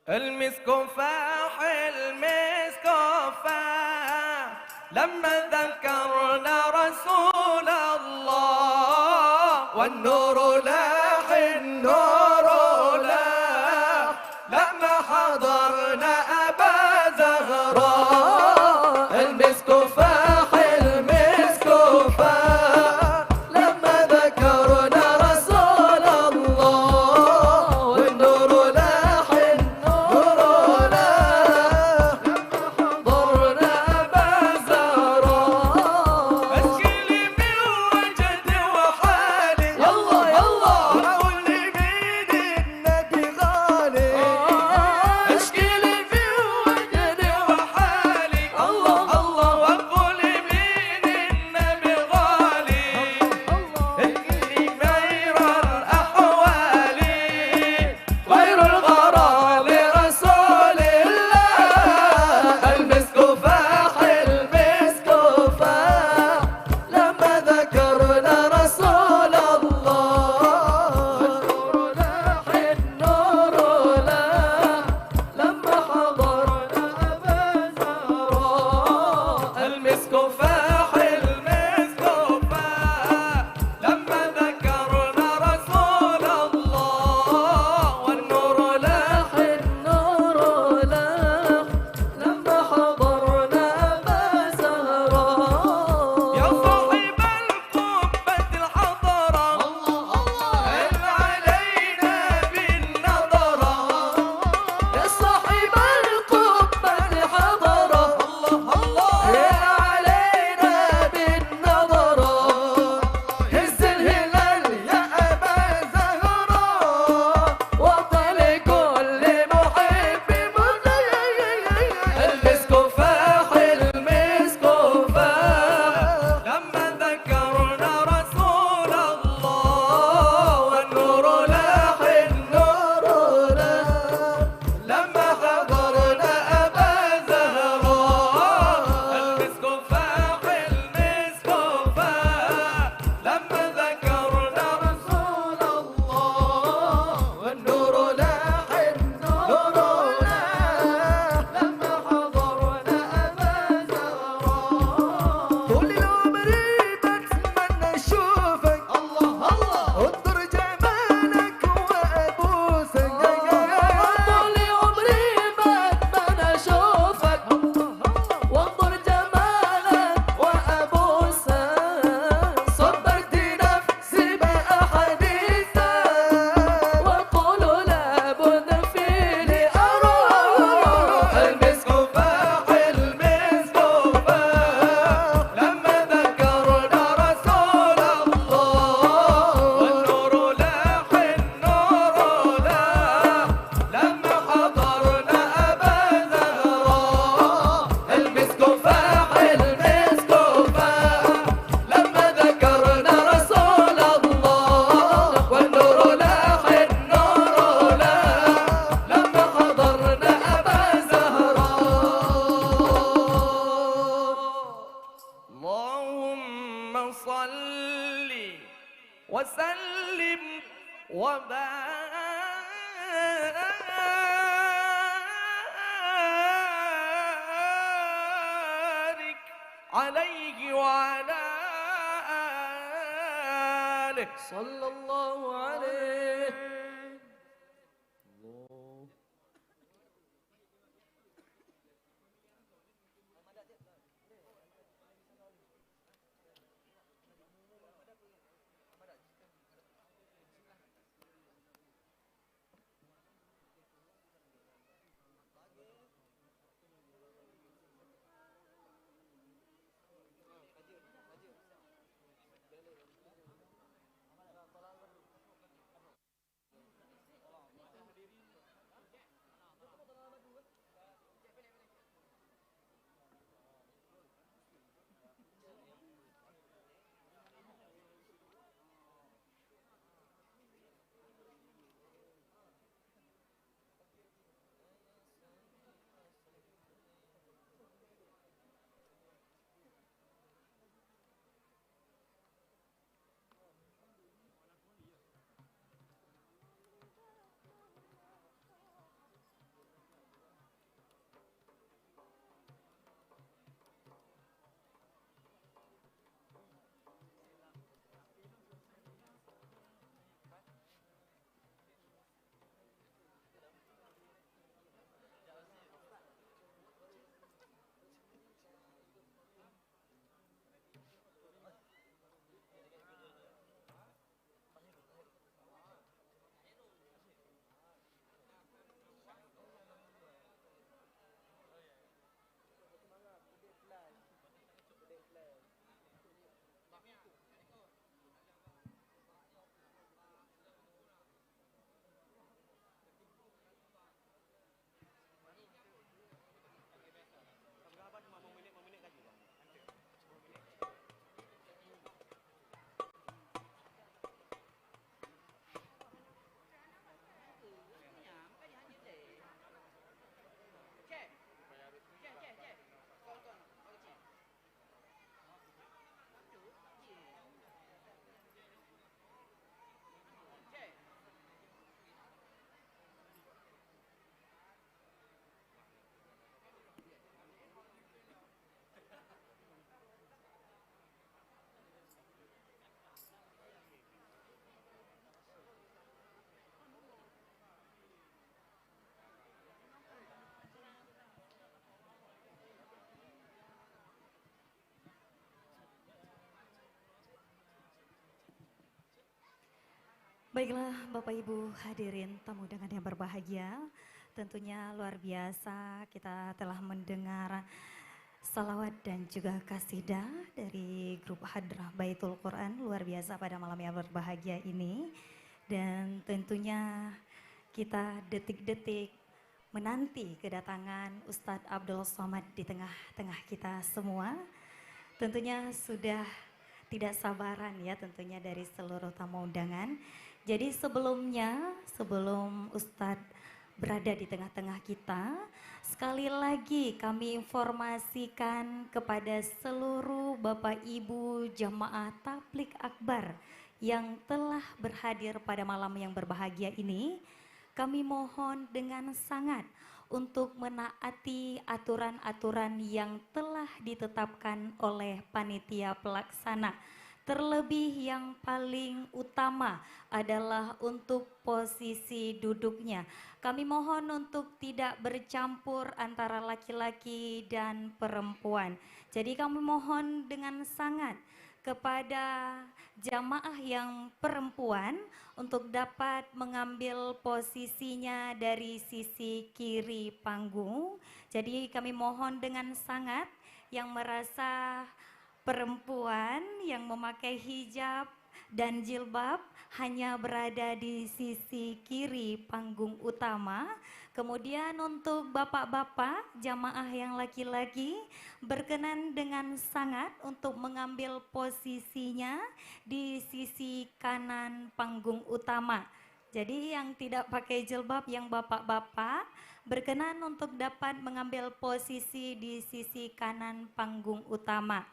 المسك فاح المسك فاح لما ذكرنا رسول الله، والنور لاح النور لاح لما حضرنا أبا زهراء. المسك فاح المسك فاح لما ذكرنا رسول الله، والنور لاح النور لاح لما حضرنا أبا زهراء. أشكي من وجد وحالي يلا يلا أقول لي مين النبي غالي. أشكي في وجد وحالي الله الله وأقول لي مين النبي غالي. اللي غير الأحوال غير الغرام لرسول الله. المسك فاح المسك فاح لما ذكرنا رسول الله، النور لاح النور لاح لما حضرنا أبا زهراء. المسك فاح المسك فاح لما ذكرنا رسول الله، والنور لاح النور لاح لما حضرنا أبا زهراء. يا صاحب القبة الحضرة الله الله هل علينا بالنظرة. يا صاحب القبة الحضرة الله الله هل علينا بالنظرة. هز الهلال يا أبا زهراء وطن كل محب المسك فاح المسك فاح لما ذكرنا رسول الله، والنور لاح النور لاح لما حضرنا أبا زهراء. المسك فاح المسك فاح لما ذكرنا رسول الله، والنور لاح النور لاح لما حضرنا أبا زهراء. طول العمر بتمنى أشوفك الله الله وانظر جمالك وأبوسك. طول عمري بتمنى أشوفك وانظر جمالك وأبوسك. صبرت نفسي بأحاديثك وأقول لابد فيني أروح. المسك فاح المسك فاح لما ذكرنا رسول الله، والنور لاح النور لاح لما حضرنا أبا زهراء. المسك فاح المسك فاح لما ذكرنا رسول الله، والنور لاح النور لاح لما حضرنا أبا زهراء. اللهم صل وسلم وبارك عليه وعلى آله صلى الله عليه. Baiklah Bapak Ibu hadirin tamu undangan yang berbahagia, tentunya luar biasa kita telah mendengar salawat dan juga kasidah dari grup Hadrah Baitul Quran, luar biasa pada malam yang berbahagia ini. Dan tentunya kita detik-detik menanti kedatangan Ustadz Abdul Somad di tengah-tengah kita semua. Tentunya sudah tidak sabaran ya tentunya dari seluruh tamu undangan. Jadi sebelum Ustadz berada di tengah-tengah kita, sekali lagi kami informasikan kepada seluruh Bapak Ibu jamaah Tabligh Akbar yang telah berhadir pada malam yang berbahagia ini, kami mohon dengan sangat untuk menaati aturan-aturan yang telah ditetapkan oleh panitia pelaksana. Terlebih yang paling utama adalah untuk posisi duduknya. Kami mohon untuk tidak bercampur antara laki-laki dan perempuan. Jadi kami mohon dengan sangat kepada jamaah yang perempuan untuk dapat mengambil posisinya dari sisi kiri panggung. Jadi kami mohon dengan sangat yang merasa perempuan yang memakai hijab dan jilbab hanya berada di sisi kiri panggung utama. Kemudian untuk bapak-bapak jamaah yang laki-laki berkenan dengan sangat untuk mengambil posisinya di sisi kanan panggung utama. Jadi yang tidak pakai jilbab yang bapak-bapak berkenan untuk dapat mengambil posisi di sisi kanan panggung utama.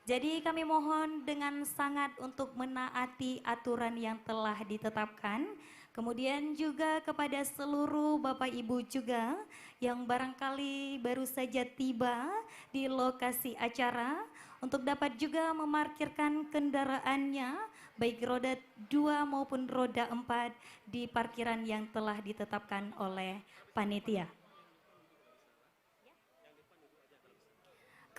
Jadi kami mohon dengan sangat untuk menaati aturan yang telah ditetapkan. Kemudian juga kepada seluruh Bapak Ibu juga yang barangkali baru saja tiba di lokasi acara untuk dapat juga memarkirkan kendaraannya baik roda 2 maupun roda 4 di parkiran yang telah ditetapkan oleh panitia.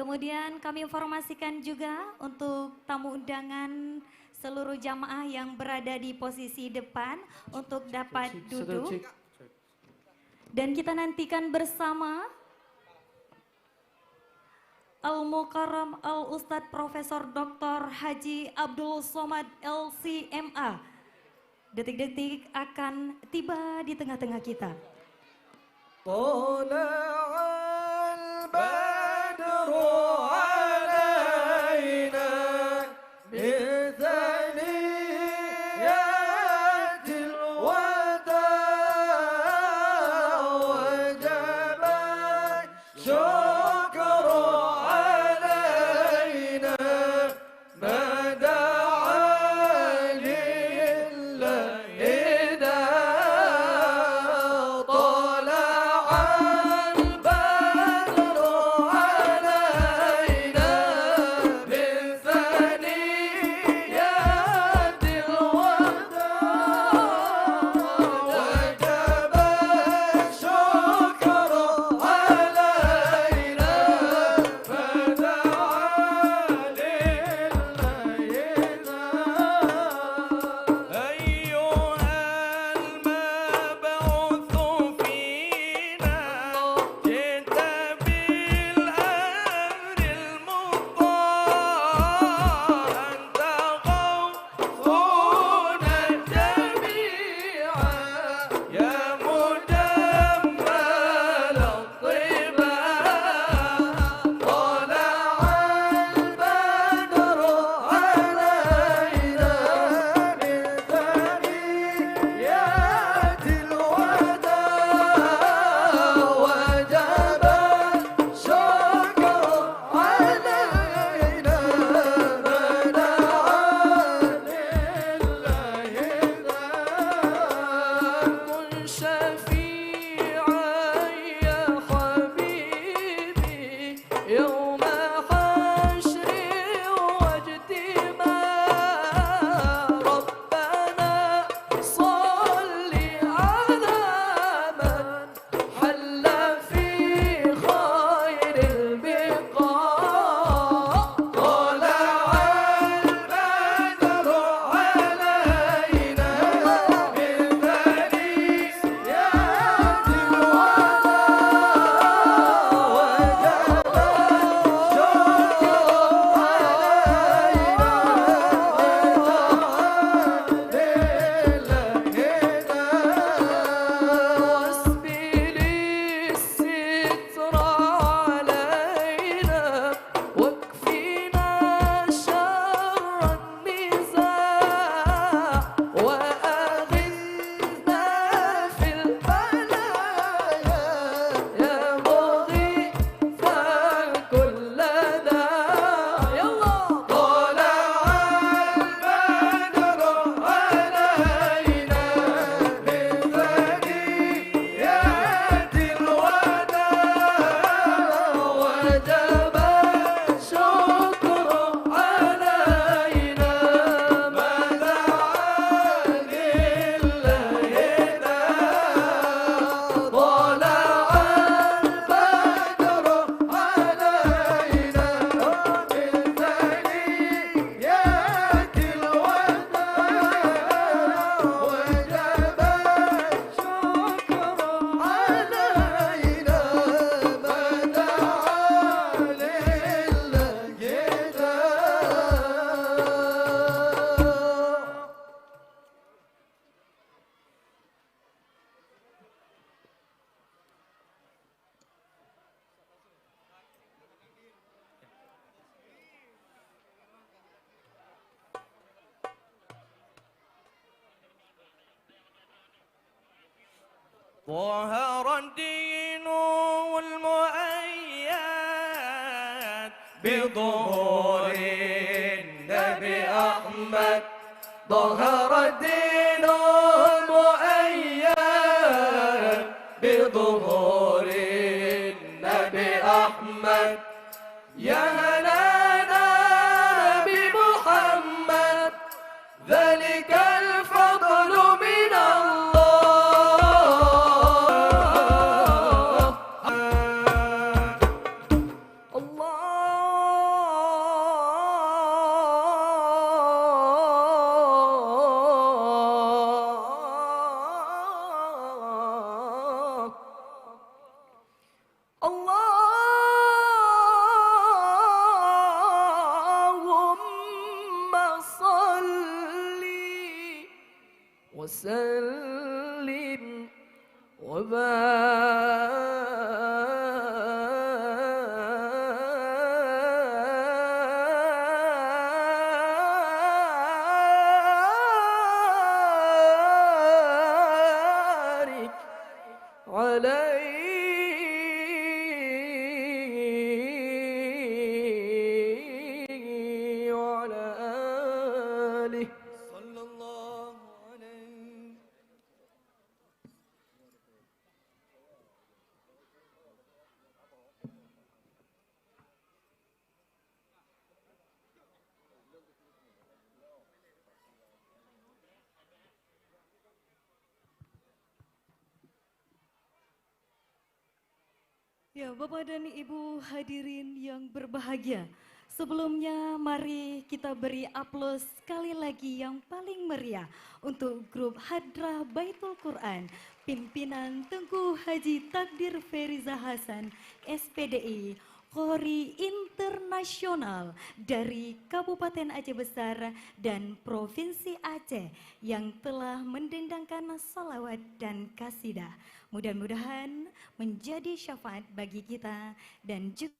Kemudian kami informasikan juga untuk tamu undangan seluruh jamaah yang berada di posisi depan untuk dapat duduk. Dan kita nantikan bersama Al-Mukarram Al-Ustadz Profesor Dr. Haji Abdul Somad LCMA. Detik-detik akan tiba di tengah-tengah kita. ظهر الدين المؤيد بظهور النبي أحمد ظهر الدين المؤيد بظهور النبي أحمد يا هلانا بمحمد ذلك الفضل من الله اللهم صل وسلم وبارك عليه وعلى آله صلى الله عليه. Ya, Bapak dan Ibu hadirin yang berbahagia. Sebelumnya mari kita beri aplaus sekali lagi yang paling meriah untuk grup Hadrah Baitul Quran, pimpinan Tengku Haji Takdir Feriza Hasan, SPDI, Qori Internasional dari Kabupaten Aceh Besar dan Provinsi Aceh yang telah mendendangkan salawat dan kasidah. Mudah-mudahan menjadi syafaat bagi kita dan juga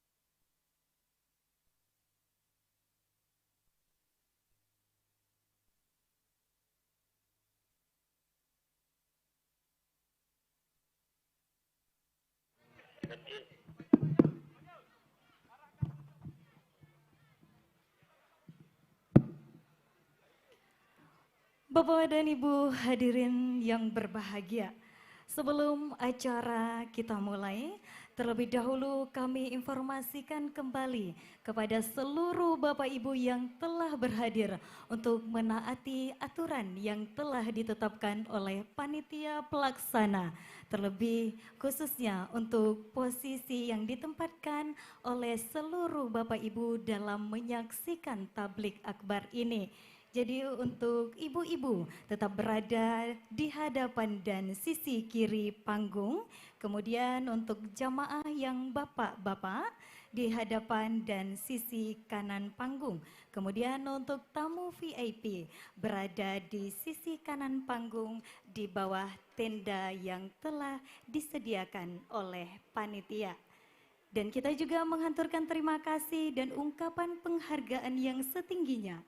Bapak dan Ibu hadirin yang berbahagia. Sebelum acara kita mulai, terlebih dahulu kami informasikan kembali kepada seluruh Bapak Ibu yang telah berhadir untuk menaati aturan yang telah ditetapkan oleh panitia pelaksana. Terlebih khususnya untuk posisi yang ditempatkan oleh seluruh Bapak Ibu dalam menyaksikan tablik akbar ini. Jadi untuk ibu-ibu tetap berada di hadapan dan sisi kiri panggung. Kemudian untuk jamaah yang bapak-bapak di hadapan dan sisi kanan panggung. Kemudian untuk tamu VIP berada di sisi kanan panggung di bawah tenda yang telah disediakan oleh panitia. Dan kita juga menghanturkan terima kasih dan ungkapan penghargaan yang setingginya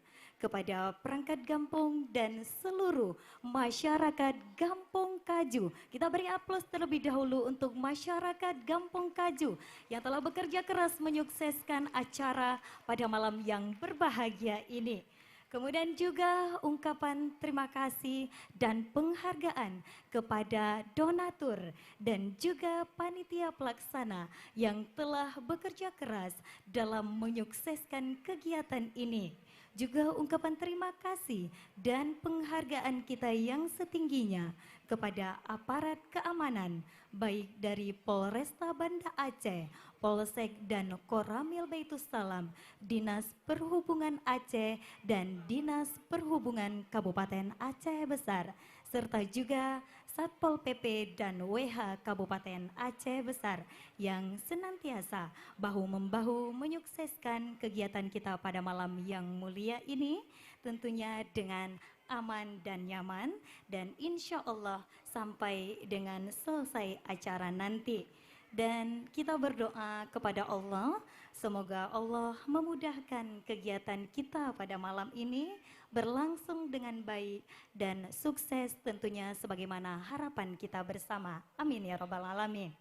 kepada perangkat Gampong dan seluruh masyarakat Gampong Kaju. Kita beri aplaus terlebih dahulu untuk masyarakat Gampong Kaju yang telah bekerja keras menyukseskan acara pada malam yang berbahagia ini. Kemudian juga ungkapan terima kasih dan penghargaan kepada donatur dan juga panitia pelaksana yang telah bekerja keras dalam menyukseskan kegiatan ini. Juga ungkapan terima kasih dan penghargaan kita yang setingginya kepada aparat keamanan baik dari Polresta Banda Aceh, Polsek dan Koramil Baitussalam, Dinas Perhubungan Aceh dan Dinas Perhubungan Kabupaten Aceh Besar, serta juga Satpol PP dan WH Kabupaten Aceh Besar yang senantiasa bahu-membahu menyukseskan kegiatan kita pada malam yang mulia ini, tentunya dengan aman dan nyaman, dan insya Allah sampai dengan selesai acara nanti. Dan kita berdoa kepada Allah, semoga Allah memudahkan kegiatan kita pada malam ini berlangsung dengan baik dan sukses tentunya sebagaimana harapan kita bersama. Amin ya rabbal alamin.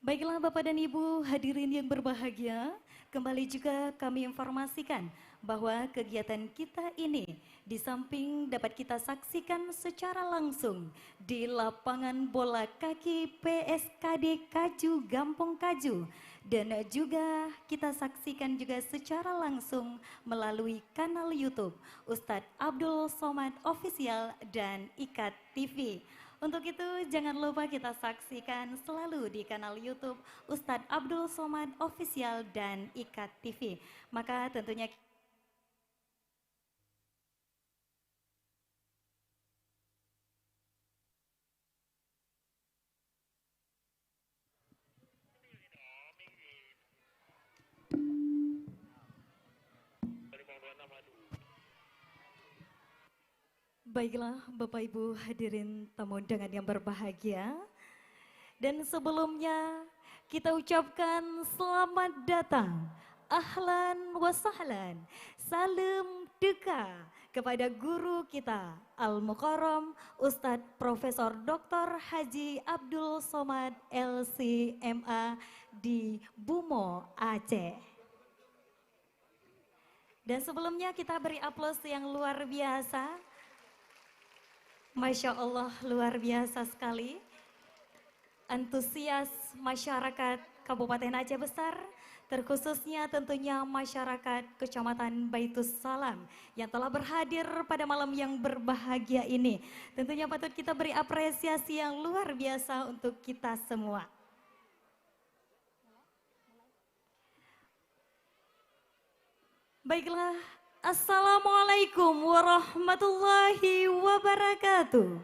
Baiklah Bapak dan Ibu hadirin yang berbahagia, kembali juga kami informasikan bahwa kegiatan kita ini di samping dapat kita saksikan secara langsung di lapangan bola kaki PSKD Kaju Gampong Kaju, dan juga kita saksikan juga secara langsung melalui kanal YouTube Ustadz Abdul Somad Official dan Ikat TV. Untuk itu jangan lupa kita saksikan selalu di kanal YouTube Ustadz Abdul Somad Official dan Ikat TV. Maka tentunya baiklah Bapak Ibu hadirin tamu undangan yang berbahagia. Dan sebelumnya kita ucapkan selamat datang, ahlan wa sahlan, salam duka kepada guru kita Al-Mukarram Ustadz Profesor Dr. Haji Abdul Somad LCMA di Bumo, Aceh. Dan sebelumnya kita beri aplaus yang luar biasa. Masya Allah luar biasa sekali. Antusias masyarakat Kabupaten Aceh Besar, terkhususnya tentunya masyarakat Kecamatan Baitus Salam yang telah berhadir pada malam yang berbahagia ini. Tentunya patut kita beri apresiasi yang luar biasa untuk kita semua. Baiklah, Assalamualaikum warahmatullahi wabarakatuh.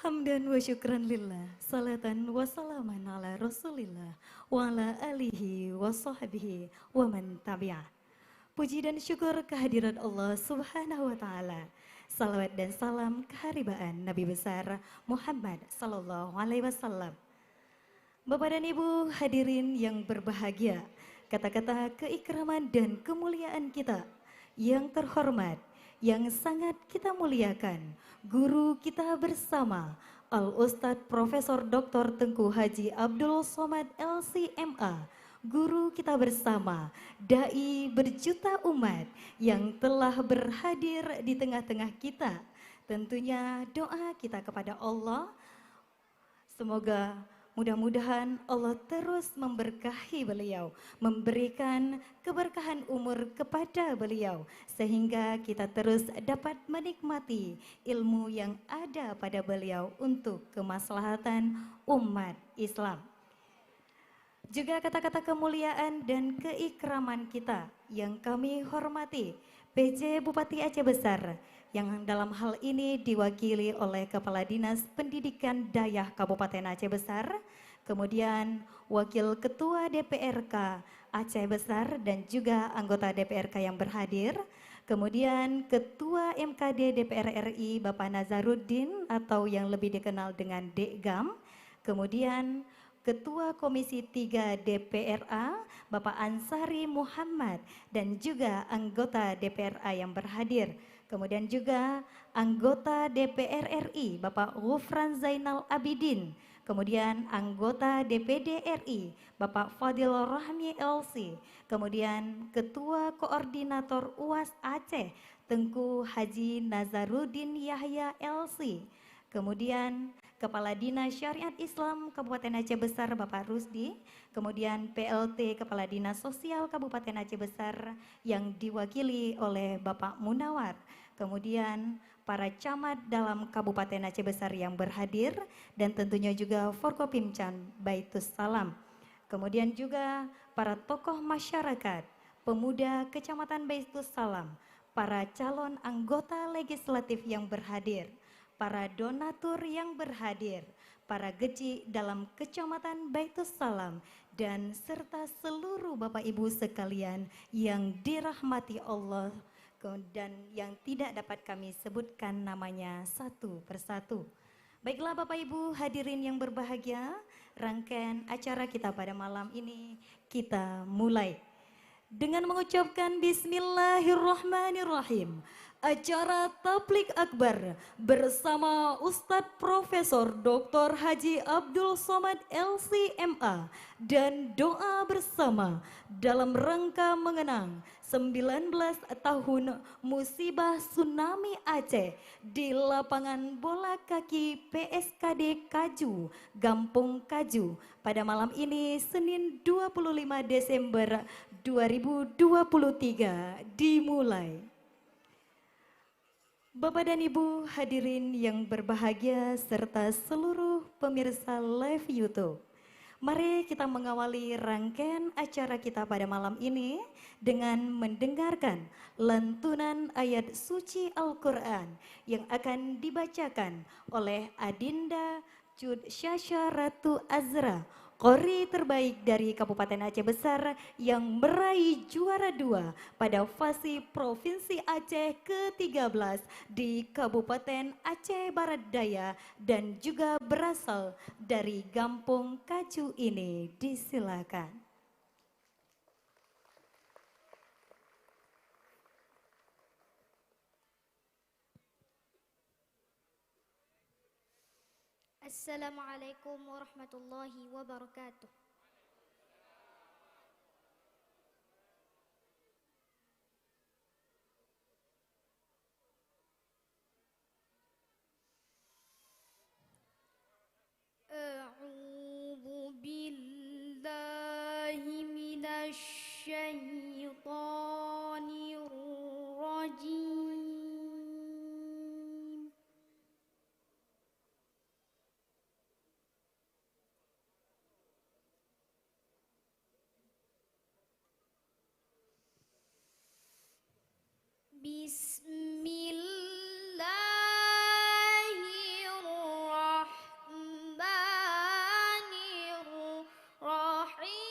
Hamdan wa syukran lillah, salatan wa salaman ala rasulillah, wa ala alihi wa sahbihi wa man tabi'ah. Puji dan syukur kehadirat Allah subhanahu wa ta'ala. Salawat dan salam keharibaan Nabi besar Muhammad sallallahu alaihi wasallam. Bapak dan Ibu hadirin yang berbahagia, kata-kata keikraman dan kemuliaan kita yang terhormat, yang sangat kita muliakan, guru kita bersama Al-Ustadz Profesor Dr. Tengku Haji Abdul Somad LCMA, guru kita bersama, dai berjuta umat yang telah berhadir di tengah-tengah kita. Tentunya doa kita kepada Allah, semoga mudah-mudahan Allah terus memberkahi beliau, memberikan keberkahan umur kepada beliau, sehingga kita terus dapat menikmati ilmu yang ada pada beliau untuk kemaslahatan umat Islam. Juga kata-kata kemuliaan dan keikraman kita yang kami hormati PJ Bupati Aceh Besar, yang dalam hal ini diwakili oleh Kepala Dinas Pendidikan Dayah Kabupaten Aceh Besar, kemudian Wakil Ketua DPRK Aceh Besar dan juga anggota DPRK yang berhadir, kemudian Ketua MKD DPR RI Bapak Nazaruddin atau yang lebih dikenal dengan Dekgam, kemudian Ketua Komisi 3 DPRA Bapak Ansari Muhammad dan juga anggota DPRA yang berhadir. Kemudian juga anggota DPR RI Bapak Ghufran Zainal Abidin, kemudian anggota DPD RI Bapak Fadil Rahmi LC, kemudian Ketua Koordinator UAS Aceh Tengku Haji Nazaruddin Yahya LC, kemudian Kepala Dinas Syariat Islam Kabupaten Aceh Besar Bapak Rusdi, kemudian PLT Kepala Dinas Sosial Kabupaten Aceh Besar yang diwakili oleh Bapak Munawar, kemudian para camat dalam Kabupaten Aceh Besar yang berhadir, dan tentunya juga Forkopimcan Baitus Salam, kemudian juga para tokoh masyarakat, pemuda Kecamatan Baitus Salam, para calon anggota legislatif yang berhadir, para donatur yang berhadir, para geci dalam Kecamatan Baitus Salam, dan serta seluruh Bapak Ibu sekalian yang dirahmati Allah dan yang tidak dapat kami sebutkan namanya satu persatu. Baiklah Bapak Ibu hadirin yang berbahagia, rangkaian acara kita pada malam ini kita mulai dengan mengucapkan Bismillahirrahmanirrahim. Acara Tablik Akbar bersama Ustadz Profesor Dr. Haji Abdul Somad LCMA dan doa bersama dalam rangka mengenang 19 tahun musibah tsunami Aceh di lapangan bola kaki PSKD Kaju, Gampung Kaju pada malam ini Senin 25 Desember 2023 dimulai. Bapak dan Ibu hadirin yang berbahagia serta seluruh pemirsa live YouTube. Mari kita mengawali rangkaian acara kita pada malam ini dengan mendengarkan lantunan ayat suci Al-Quran yang akan dibacakan oleh Adinda Cud Syasha Ratu Azra, Qori terbaik dari Kabupaten Aceh Besar yang meraih juara 2 pada fasi Provinsi Aceh ke-13 di Kabupaten Aceh Barat Daya dan juga berasal dari Gampung Kaju ini. Disilakan. Assalamualaikum warahmatullahi wabarakatuh. A'udzu billahi minasy syaithanir rajim. Bismillahirrahmanirrahim.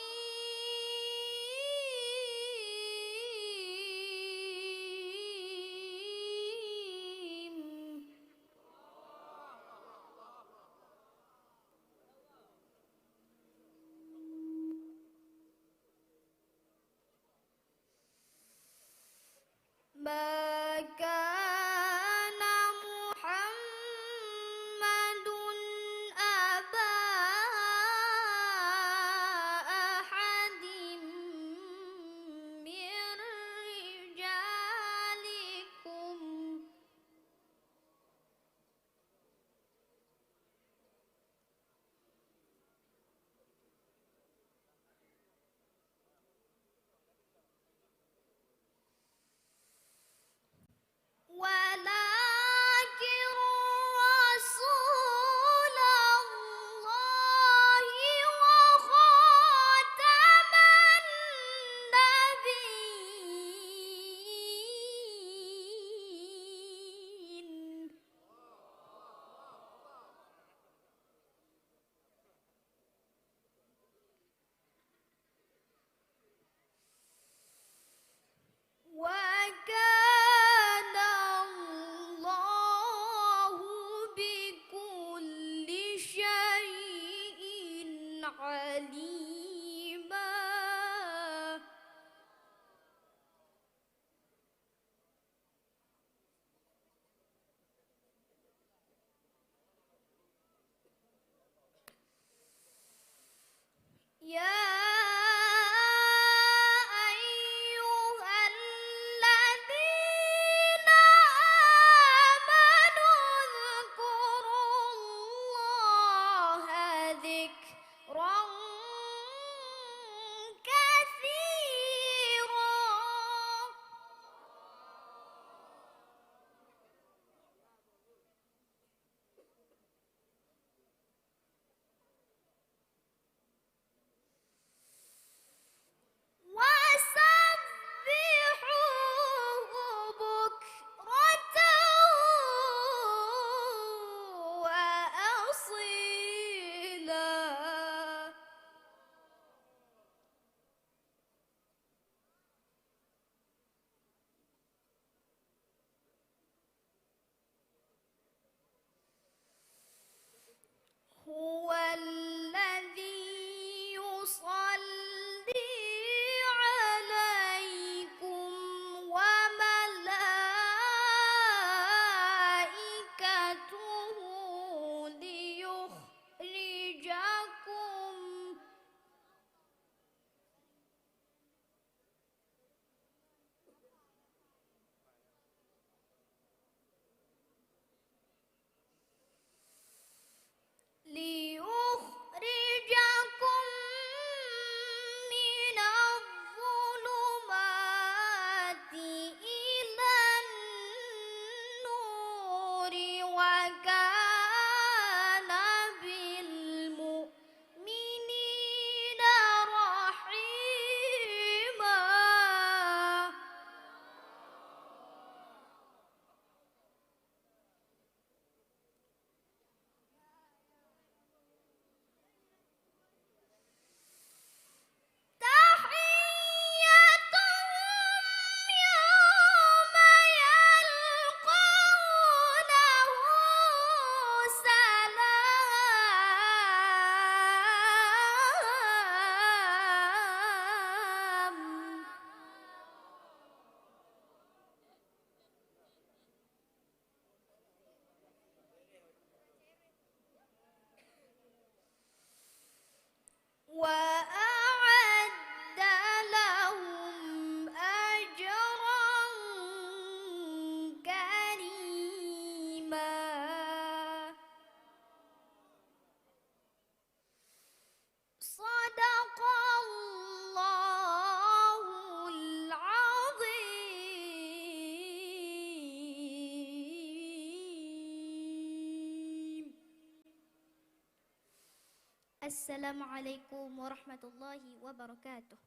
Assalamualaikum warahmatullahi wabarakatuh.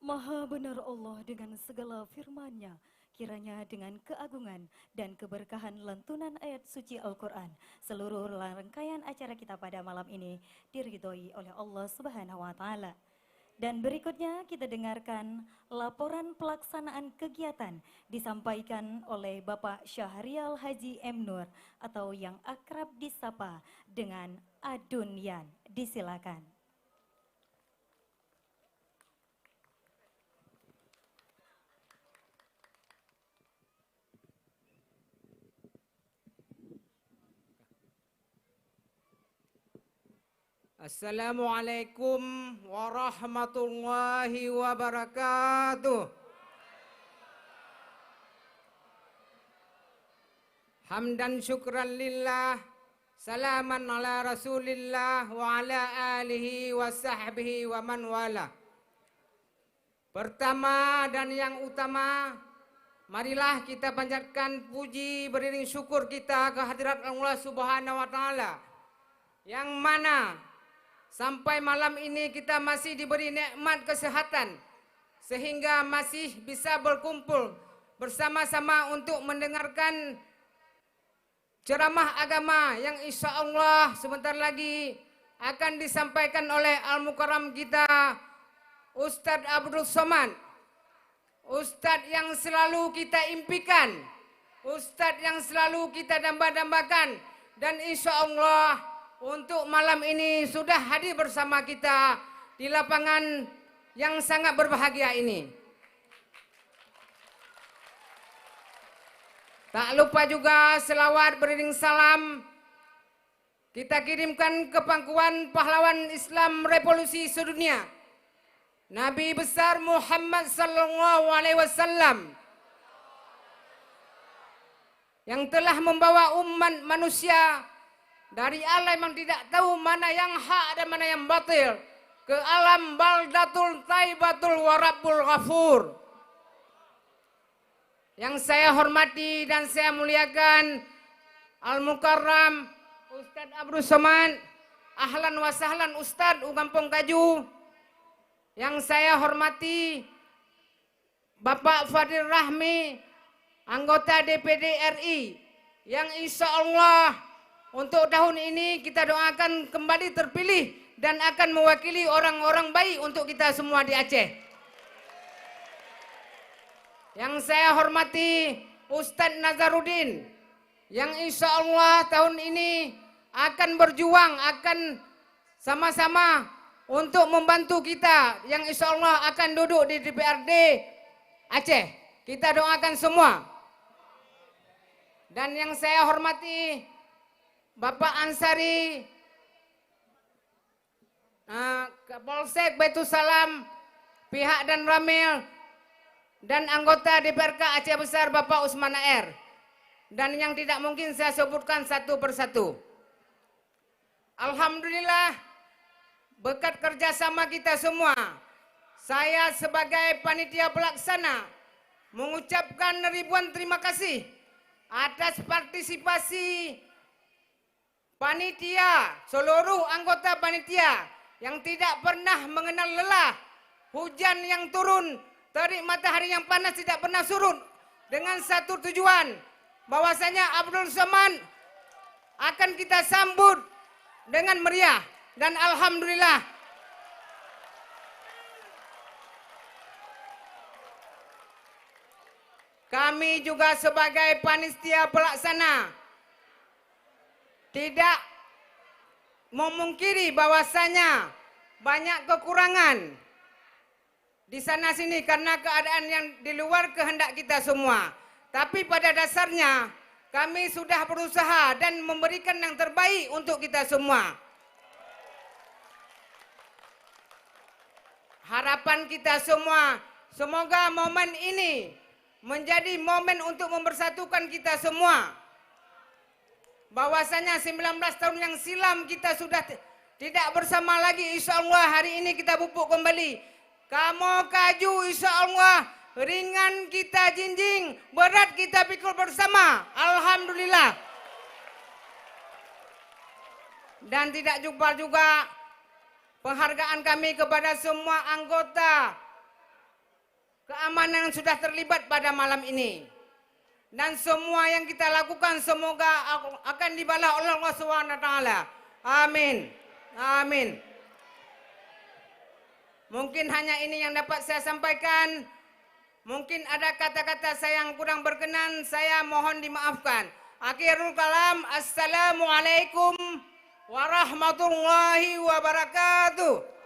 Maha benar Allah dengan segala firman-Nya, kiranya dengan keagungan dan keberkahan lantunan ayat suci Al-Quran, seluruh rangkaian acara kita pada malam ini diridhoi oleh Allah Subhanahu wa Ta'ala. Dan berikutnya kita dengarkan laporan pelaksanaan kegiatan disampaikan oleh Bapak Syahrial Haji M. Nur atau yang akrab disapa dengan Adun Yan. Disilakan. Assalamualaikum warahmatullahi wabarakatuh. Hamdan syukran lillah, salaman ala rasulillah wa ala alihi wa sahbihi wa man wala. Pertama dan yang utama, marilah kita panjatkan puji beriring syukur kita ke hadirat Allah Subhanahu wa Ta'ala, yang mana sampai malam ini kita masih diberi nikmat kesehatan sehingga masih bisa berkumpul bersama-sama untuk mendengarkan ceramah agama yang insya Allah sebentar lagi akan disampaikan oleh Al-Mukarram kita Ustadz Abdul Somad, Ustadz yang selalu kita impikan, Ustadz yang selalu kita damba-dambakan, dan insya Allah untuk malam ini sudah hadir bersama kita di lapangan yang sangat berbahagia ini. Tak lupa juga selawat beriring salam kita kirimkan ke pangkuan pahlawan Islam revolusi sedunia, Nabi besar Muhammad sallallahu alaihi wasallam, yang telah membawa umat manusia dari alam yang tidak tahu mana yang hak dan mana yang batil ke alam baldatul taibatul warabul ghafur. Yang saya hormati dan saya muliakan Al-Mukarram Ustadz Abdul Somad, ahlan wa sahlan Ustadz Kampung Kaju. Yang saya hormati Bapak Fadil Rahmi, anggota DPD RI, yang insya Allah untuk tahun ini kita doakan kembali terpilih dan akan mewakili orang-orang baik untuk kita semua di Aceh. Yang saya hormati Ustadz Nazarudin, yang insya Allah tahun ini akan berjuang, akan sama-sama untuk membantu kita, yang insya Allah akan duduk di DPRD Aceh. Kita doakan semua. Dan yang saya hormati Bapak Ansari, Kapolsek Baitul Salam, pihak dan Ramil, dan anggota DPRK Aceh Besar Bapak Usman AR. Dan yang tidak mungkin saya sebutkan satu persatu. Alhamdulillah, berkat kerjasama kita semua, saya sebagai panitia pelaksana mengucapkan ribuan terima kasih atas partisipasi panitia, seluruh anggota panitia yang tidak pernah mengenal lelah, hujan yang turun, terik matahari yang panas tidak pernah surut, dengan satu tujuan, bahwasanya Abdul Somad akan kita sambut dengan meriah. Dan alhamdulillah kami juga sebagai panitia pelaksana tidak memungkiri bahwasanya banyak kekurangan di sana sini karena keadaan yang di luar kehendak kita semua. Tapi pada dasarnya kami sudah berusaha dan memberikan yang terbaik untuk kita semua. Harapan kita semua, semoga momen ini menjadi momen untuk mempersatukan kita semua. Bahwasanya 19 tahun yang silam kita sudah tidak bersama lagi. Insya Allah hari ini kita pupuk kembali. Kamu kaju insya Allah. Ringan kita jinjing, berat kita pikul bersama. Alhamdulillah. Dan tidak lupa juga penghargaan kami kepada semua anggota keamanan yang sudah terlibat pada malam ini. Dan semua yang kita lakukan semoga akan dibalas oleh Allah SWT. Amin. Amin. Mungkin hanya ini yang dapat saya sampaikan. Mungkin ada kata-kata saya yang kurang berkenan, saya mohon dimaafkan. Akhirul kalam, assalamualaikum warahmatullahi wabarakatuh.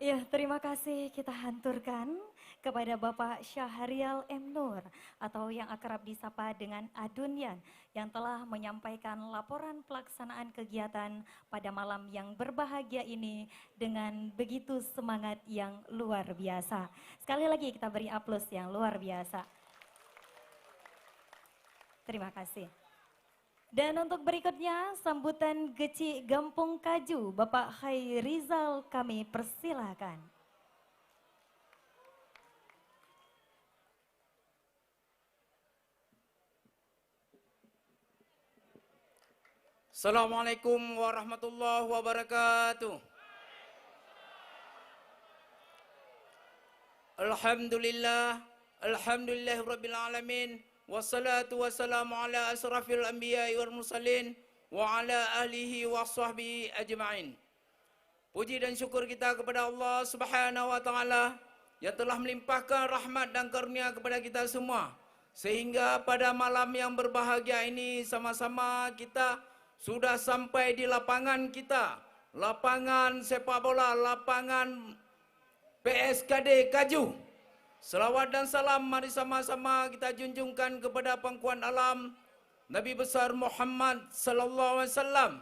Ya, terima kasih kita hanturkan kepada Bapak Syahrial M. Nur atau yang akrab disapa dengan Adunyan yang telah menyampaikan laporan pelaksanaan kegiatan pada malam yang berbahagia ini dengan begitu semangat yang luar biasa. Sekali lagi kita beri aplaus yang luar biasa. Terima kasih. Dan untuk berikutnya sambutan Geci Gampung Kaju, Bapak Khairizal kami persilakan. Assalamualaikum warahmatullahi wabarakatuh. Alhamdulillahirabbil alamin. Wassalatu wassalamu ala asrafil anbiya'i wal mursalin wa ala alihi wa sahbihi ajma'in. Puji dan syukur kita kepada Allah Subhanahu wa taala yang telah melimpahkan rahmat dan karunia kepada kita semua sehingga pada malam yang berbahagia ini sama-sama kita sudah sampai di lapangan kita, lapangan sepak bola, lapangan PSKD Kaju. Selawat dan salam mari sama-sama kita junjungkan kepada pangkuan alam Nabi besar Muhammad sallallahu alaihi wasallam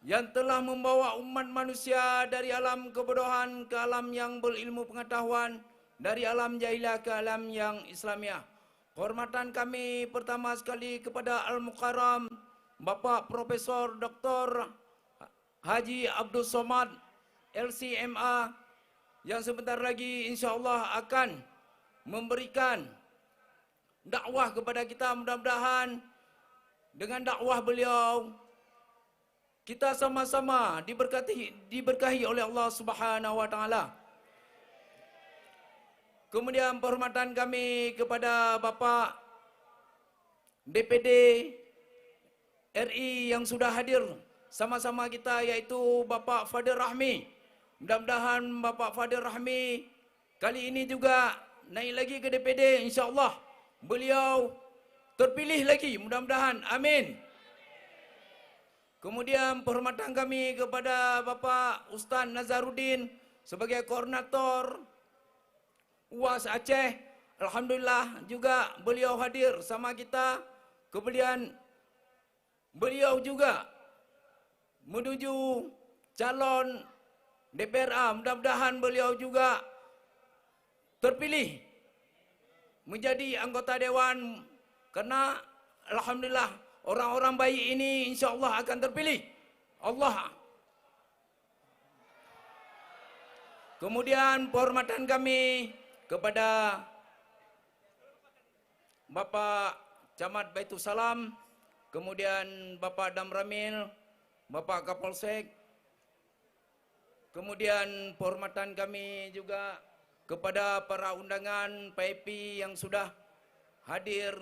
yang telah membawa umat manusia dari alam kebodohan ke alam yang berilmu pengetahuan, dari alam jahiliyah ke alam yang Islamiah. Kehormatan kami pertama sekali kepada Al-Mukarram Bapak Profesor Dr. Haji Abdul Somad LCMA yang sebentar lagi insya-Allah akan memberikan dakwah kepada kita. Mudah-mudahan dengan dakwah beliau kita sama-sama diberkahi oleh Allah Subhanahu wa taala. Kemudian penghormatan kami kepada Bapak DPD RI yang sudah hadir sama-sama kita, yaitu Bapak Fadil Rahmi. Mudah-mudahan Bapak Fadil Rahmi kali ini juga naik lagi ke DPD, insya-Allah beliau terpilih lagi, mudah-mudahan, amin. Kemudian penghormatan kami kepada Bapak Ustaz Nazaruddin sebagai koordinator UAS Aceh. Alhamdulillah juga beliau hadir sama kita. Kemudian beliau juga menuju calon DPRA, mudah-mudahan beliau juga terpilih menjadi anggota dewan karena alhamdulillah orang-orang baik ini insya-Allah akan terpilih. Allah. Kemudian penghormatan kami kepada Bapak Camat Baitul Salam, kemudian Bapak Damramil, Bapak Kapolsek. Kemudian penghormatan kami juga kepada para undangan PIP yang sudah hadir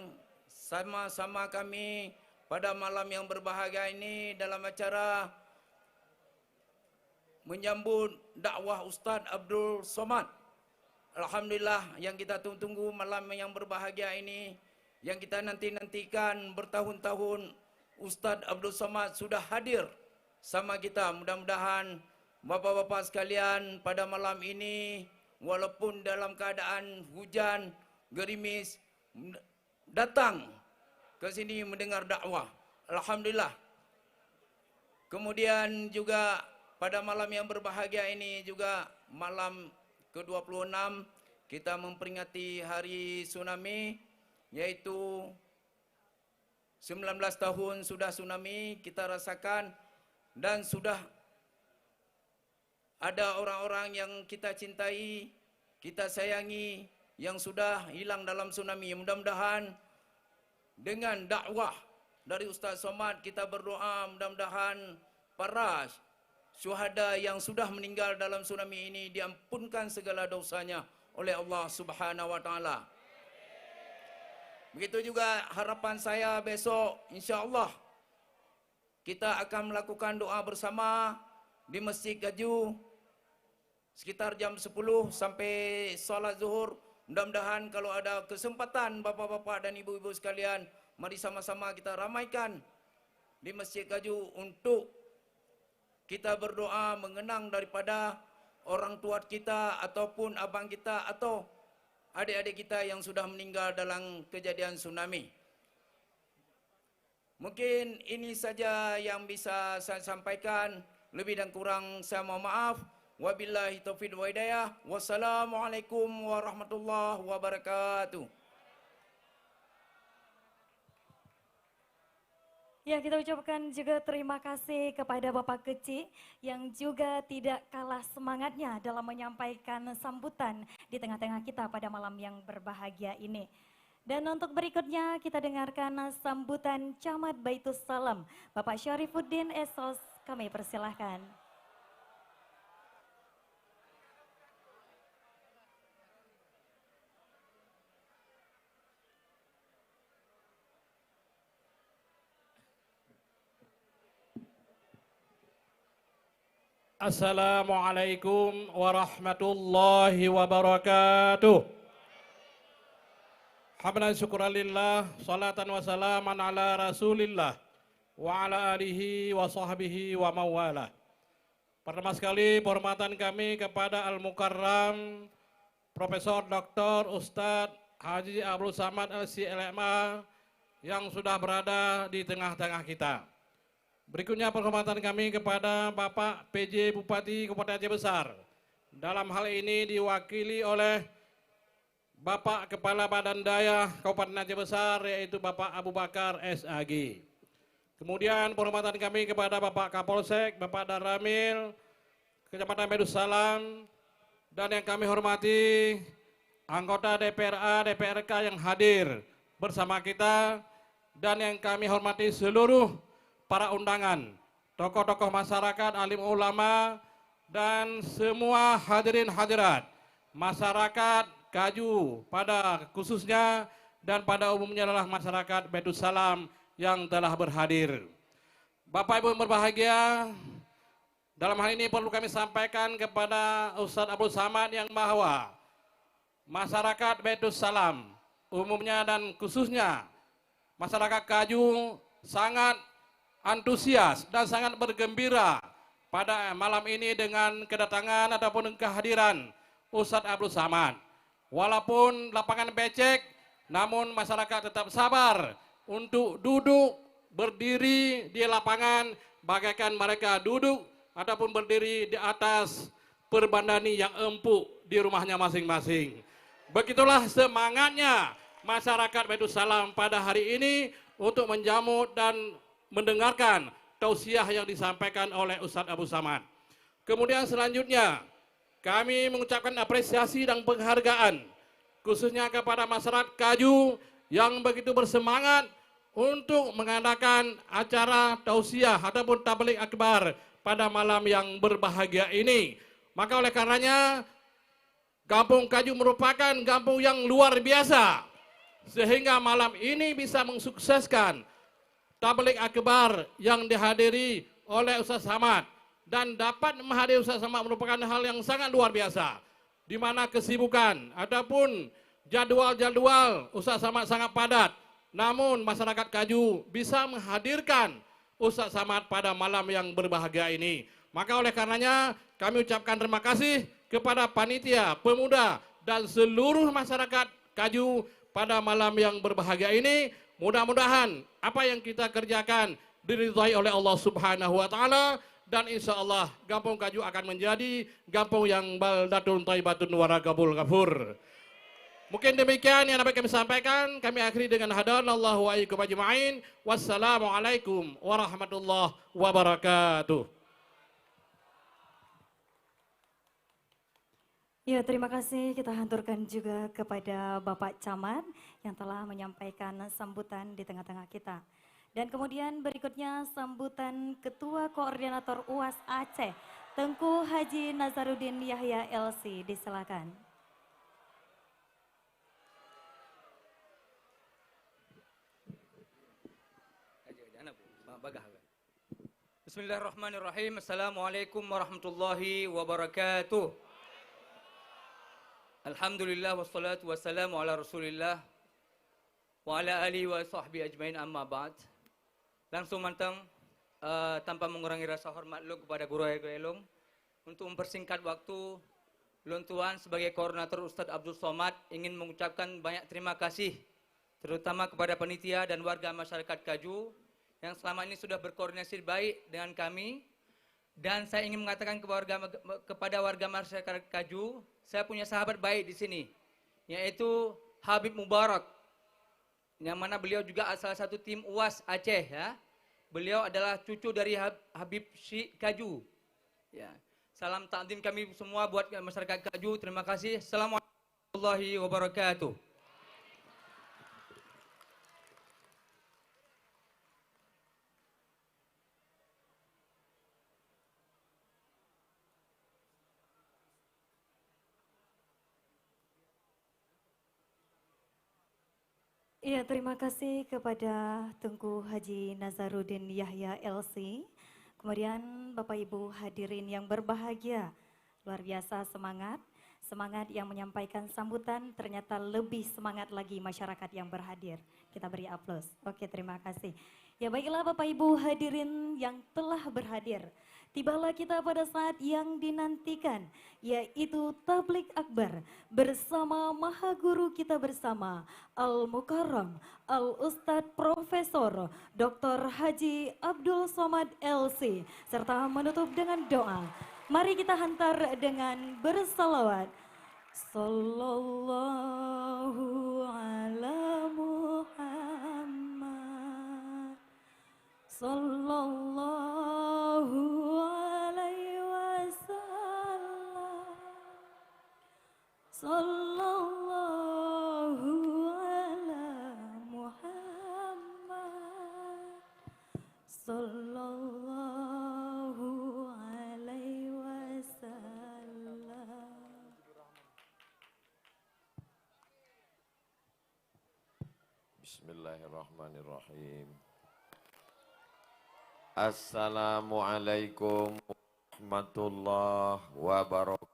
sama-sama kami pada malam yang berbahagia ini dalam acara menyambut dakwah Ustadz Abdul Somad. Alhamdulillah yang kita tunggu malam yang berbahagia ini, yang kita nantikan bertahun-tahun Ustadz Abdul Somad sudah hadir sama kita. Mudah-mudahan Bapak-bapak sekalian pada malam ini walaupun dalam keadaan hujan, gerimis, datang ke sini mendengar dakwah. Alhamdulillah. Kemudian juga pada malam yang berbahagia ini juga malam ke-26 kita memperingati hari tsunami, yaitu 19 tahun sudah tsunami kita rasakan, dan sudah ada orang-orang yang kita cintai, kita sayangi yang sudah hilang dalam tsunami. Mudah-mudahan dengan dakwah dari Ustaz Somad kita berdoa, mudah-mudahan para syuhada yang sudah meninggal dalam tsunami ini diampunkan segala dosanya oleh Allah Subhanahu wa taala. Begitu juga harapan saya besok insya-Allah kita akan melakukan doa bersama di Masjid Gaju sekitar jam 10 sampai salat zuhur. Mudah-mudahan kalau ada kesempatan bapak-bapak dan ibu-ibu sekalian, mari sama-sama kita ramaikan di Masjid Gaju untuk kita berdoa mengenang daripada orang tua kita ataupun abang kita atau adik-adik kita yang sudah meninggal dalam kejadian tsunami. Mungkin ini saja yang bisa saya sampaikan. Lebih dan kurang saya mohon maaf. Wabillahi taufiq wal hidayah. Wassalamualaikum warahmatullahi wabarakatuh. Ya, kita ucapkan juga terima kasih kepada Bapak Kecik yang juga tidak kalah semangatnya dalam menyampaikan sambutan di tengah-tengah kita pada malam yang berbahagia ini. Dan untuk berikutnya kita dengarkan sambutan Camat Baitus Salam, Bapak Syarifuddin Esos, kami persilahkan. Assalamualaikum warahmatullahi wabarakatuh. Hamdan syukran lillah, salatan wa salaman ala rasulillah, wa ala alihi wa sahbihi wa mawalah. Pertama sekali penghormatan kami kepada Al-Mukarram Profesor Dr. Ustadz Haji Abdul Samad LC-LMA yang sudah berada di tengah-tengah kita. Berikutnya penghormatan kami kepada Bapak PJ Bupati Kabupaten Aceh Besar. Dalam hal ini diwakili oleh Bapak Kepala Badan Daya Kabupaten Aceh Besar, yaitu Bapak Abu Bakar SAG. Kemudian penghormatan kami kepada Bapak Kapolsek, Bapak Daramil, Kecamatan Baitus Salam, dan yang kami hormati anggota DPRA, DPRK yang hadir bersama kita, dan yang kami hormati seluruh para undangan, tokoh-tokoh masyarakat, alim ulama, dan semua hadirin hadirat, masyarakat Kaju pada khususnya dan pada umumnya adalah masyarakat Baitus Salam yang telah berhadir. Bapak Ibu yang berbahagia, dalam hal ini perlu kami sampaikan kepada Ustadz Abdul Samad yang bahwa masyarakat Baitus Salam umumnya dan khususnya masyarakat Kaju sangat antusias dan sangat bergembira pada malam ini dengan kedatangan ataupun kehadiran Ustadz Abdul Samad. Walaupun lapangan becek, namun masyarakat tetap sabar untuk duduk berdiri di lapangan bagaikan mereka duduk ataupun berdiri di atas perbandani yang empuk di rumahnya masing-masing. Begitulah semangatnya masyarakat Baitus Salam pada hari ini untuk menjamu dan mendengarkan tausiah yang disampaikan oleh Ustadz Abdul Samad. Kemudian selanjutnya kami mengucapkan apresiasi dan penghargaan khususnya kepada masyarakat Kaju yang begitu bersemangat untuk mengadakan acara tausiah ataupun tabligh akbar pada malam yang berbahagia ini. Maka oleh karenanya Kampung Kaju merupakan kampung yang luar biasa sehingga malam ini bisa mensukseskan tabligh akbar yang dihadiri oleh Ustaz Samad, dan dapat menghadiri Ustaz Samad merupakan hal yang sangat luar biasa, di mana kesibukan ataupun jadwal-jadwal Ustaz Samad sangat padat, namun masyarakat Kaju bisa menghadirkan Ustaz Samad pada malam yang berbahagia ini. Maka oleh karenanya kami ucapkan terima kasih kepada panitia, pemuda, dan seluruh masyarakat Kaju pada malam yang berbahagia ini. Mudah-mudahan apa yang kita kerjakan diridhai oleh Allah Subhanahu wa taala, dan insya Allah Kampung Kaju akan menjadi kampung yang baldatun thayyibatun waragabul ghafur. Mungkin demikian yang dapat kami sampaikan. Kami akhiri dengan hadanallahu wa iyyakum ajma'in. Wassalamualaikum warahmatullahi wabarakatuh. Ya, terima kasih kita haturkan juga kepada Bapak Camat yang telah menyampaikan sambutan di tengah-tengah kita. Dan kemudian berikutnya sambutan Ketua Koordinator UAS Aceh, Tengku Haji Nazarudin Yahya LC, disilakan. Bismillahirrahmanirrahim. Assalamualaikum warahmatullahi wabarakatuh. Alhamdulillah wassalatu wassalamu ala Rasulillah wa ala alihi wa sahbihi ajmain, amma ba'd. Langsung mantang tanpa mengurangi rasa hormat lu kepada Guru Elong, untuk mempersingkat waktu, Lun Tuan sebagai koordinator Ustadz Abdul Somad ingin mengucapkan banyak terima kasih terutama kepada panitia dan warga masyarakat Kaju yang selama ini sudah berkoordinasi baik dengan kami. Dan saya ingin mengatakan kepada warga masyarakat Kaju, saya punya sahabat baik di sini, yaitu Habib Mubarak, yang mana beliau juga salah satu tim UAS Aceh, ya. Beliau adalah cucu dari Habib Syekh Kaju. Ya. Salam takdim kami semua buat masyarakat Kaju. Terima kasih. Assalamualaikum warahmatullahi wabarakatuh. Iya, terima kasih kepada Tengku Haji Nazarudin Yahya LC. Kemudian Bapak Ibu hadirin yang berbahagia, luar biasa semangat yang menyampaikan sambutan, ternyata lebih semangat lagi masyarakat yang berhadir. Kita beri aplaus. Oke, terima kasih. Ya baiklah Bapak Ibu hadirin yang telah berhadir. Tibalah kita pada saat yang dinantikan, yaitu Tablik Akbar bersama Maha Guru kita bersama, Al-Mukarram, Al-Ustadz Profesor Dr. Haji Abdul Somad LC, serta menutup dengan doa. Mari kita hantar dengan bersalawat. Sallallahu ala Muhammad, sallallahu alaihi wasallam, sallallahu ala Muhammad, sallallahu alaihi wasallam. Bismillahirrahmanirrahim. Assalamualaikum warahmatullahi wabarakatuh.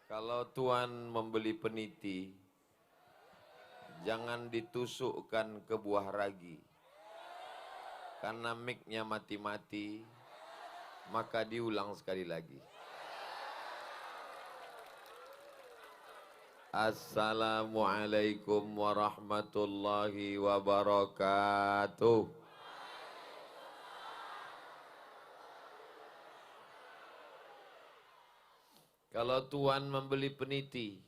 Kalau Tuan membeli peniti, jangan ditusukkan ke buah ragi. Karena mic-nya mati-mati, maka diulang sekali lagi. Assalamualaikum warahmatullahi wabarakatuh. Kalau Tuan membeli peniti,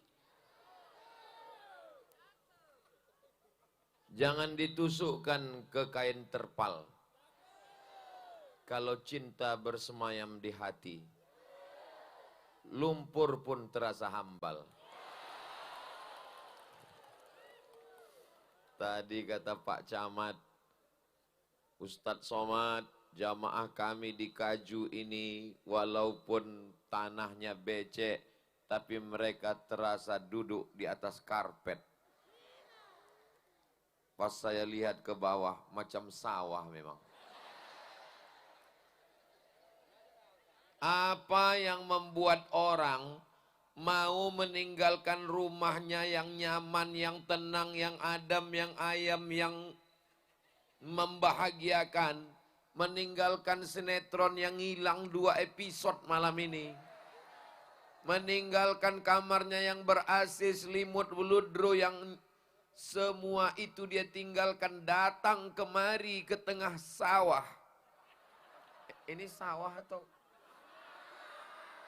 jangan ditusukkan ke kain terpal. Kalau cinta bersemayam di hati, lumpur pun terasa hambal. Tadi kata Pak Camat, Ustadz Somad, jamaah kami di Kaju ini walaupun tanahnya becek, tapi mereka terasa duduk di atas karpet. Pas saya lihat ke bawah, macam sawah memang. Apa yang membuat orang mau meninggalkan rumahnya yang nyaman, yang tenang, yang adem, yang ayam, yang membahagiakan, meninggalkan sinetron yang hilang 2 episode malam ini, meninggalkan kamarnya yang ber-AC, selimut, beludru, yang semua itu dia tinggalkan, datang kemari ke tengah sawah. Ini sawah atau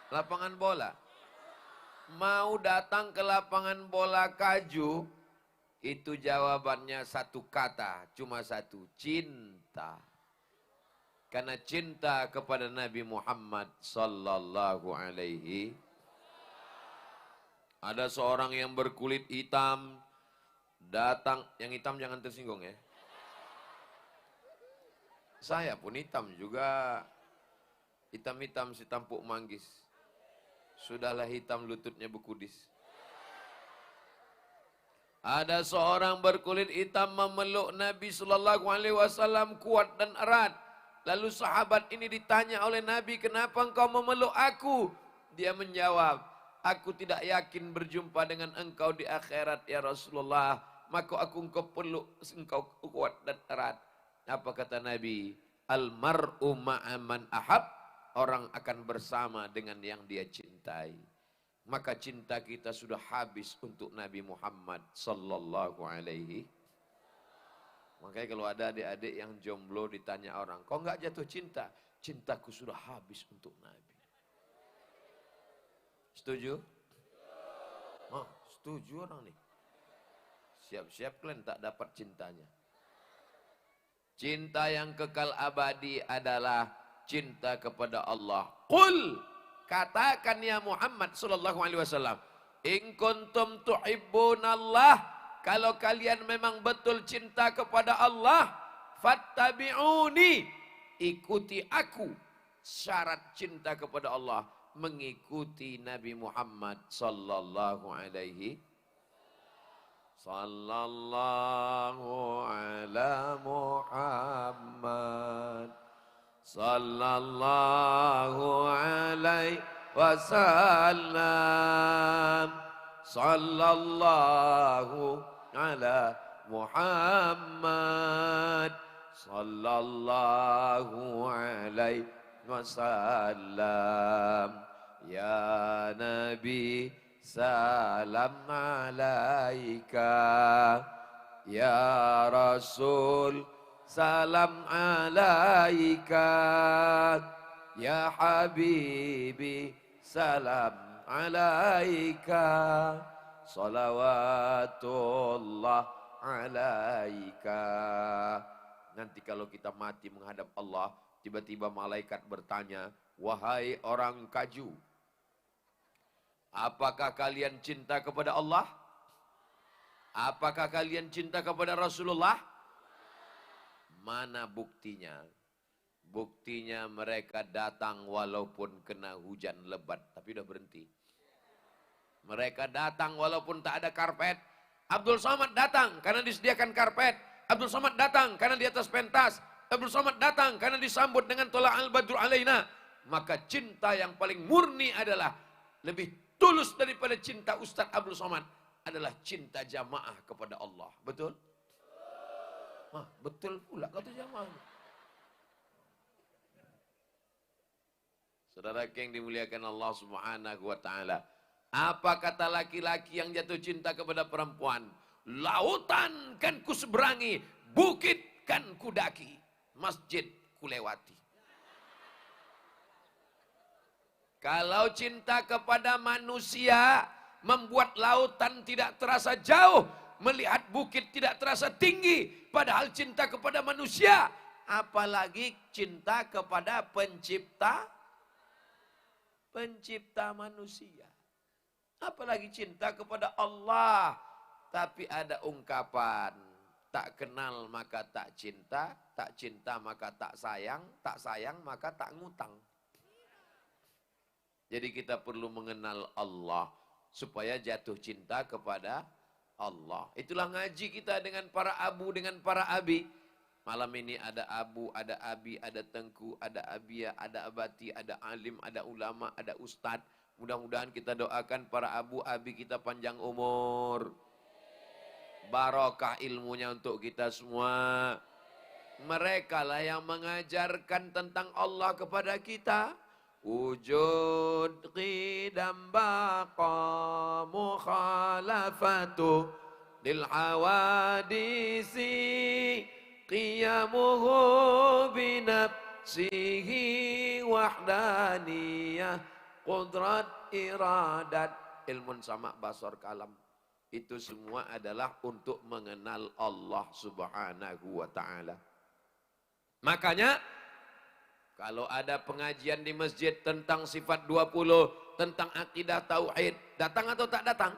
lapangan bola? Mau datang ke lapangan bola Kaju, itu jawabannya satu kata, cuma satu, cinta. Karena cinta kepada Nabi Muhammad sallallahu alaihi. Ada seorang yang berkulit hitam datang, yang hitam jangan tersinggung ya. Saya pun hitam juga, hitam-hitam si tampuk manggis. Sudahlah hitam lututnya bekudis. Ada seorang berkulit hitam memeluk Nabi sallallahu alaihi wasallam kuat dan erat. Lalu sahabat ini ditanya oleh Nabi, "Kenapa engkau memeluk aku?" Dia menjawab, "Aku tidak yakin berjumpa dengan engkau di akhirat ya Rasulullah, maka aku engkau peluk, engkau kuat dan erat." Apa kata Nabi? "Al-mar'u ma'aman ahab." Orang akan bersama dengan yang dia cintai. Maka cinta kita sudah habis untuk Nabi Muhammad sallallahu alaihi. Makanya kalau ada adik-adik yang jomblo ditanya orang, "Kok enggak jatuh cinta?" Cintaku sudah habis untuk Nabi. Setuju? Oh, setuju orang nih. Siap-siap kalian tak dapat cintanya. Cinta yang kekal abadi adalah cinta kepada Allah. Qul, katakan ya Muhammad sallallahu alaihi wasallam, in kuntum tuhibbunallah, kalau kalian memang betul cinta kepada Allah, fattabi'uni, ikuti aku. Syarat cinta kepada Allah, mengikuti Nabi Muhammad sallallahu alaihi sallallahu ala Muhammad sallallahu alaihi wasallam, sallallahu ala Muhammad sallallahu alaihi wasallam. Ya Nabi salam alaika, ya Rasul salam alaika, ya Habibi salam alaika, salawatullah alaika. Nanti kalau kita mati menghadap Allah, tiba-tiba malaikat bertanya, "Wahai orang Kaju, apakah kalian cinta kepada Allah? Apakah kalian cinta kepada Rasulullah?" Mana buktinya? Buktinya mereka datang walaupun kena hujan lebat, tapi udah berhenti. Mereka datang walaupun tak ada karpet. Abdul Somad datang karena disediakan karpet. Abdul Somad datang karena di atas pentas. Abdul Somad datang karena disambut dengan tola'al badru alaina. Maka cinta yang paling murni adalah, lebih tulus daripada cinta Ustaz Abdul Somad, adalah cinta jamaah kepada Allah. Betul? Betul pula kata jamaah. Saudara yang dimuliakan Allah Subhanahu wa taala, apa kata laki-laki yang jatuh cinta kepada perempuan? Lautan kan ku seberangi, bukit kan ku daki, masjid ku lewati. Kalau cinta kepada manusia membuat lautan tidak terasa jauh, melihat bukit tidak terasa tinggi, padahal cinta kepada manusia, apalagi cinta kepada pencipta manusia. Apalagi cinta kepada Allah. Tapi ada ungkapan, tak kenal maka tak cinta maka tak sayang maka tak ngutang. Jadi kita perlu mengenal Allah supaya jatuh cinta kepada Allah. Itulah ngaji kita dengan para abu, dengan para abi. Malam ini ada abu, ada abi, ada tengku, ada abia, ada abati, ada alim, ada ulama, ada ustadz. Mudah-mudahan kita doakan para abu-abi kita panjang umur. Barokah ilmunya untuk kita semua. Mereka lah yang mengajarkan tentang Allah kepada kita. Wujud qidam baqa mukhalafatu lil hawadisi qiyamuhu binafsihi wahdaniyah qudrat iradat ilmun sama basar kalam. Itu semua adalah untuk mengenal Allah subhanahu wa ta'ala. Makanya kalau ada pengajian di masjid tentang sifat 20, tentang akidah tauhid, datang atau tak datang?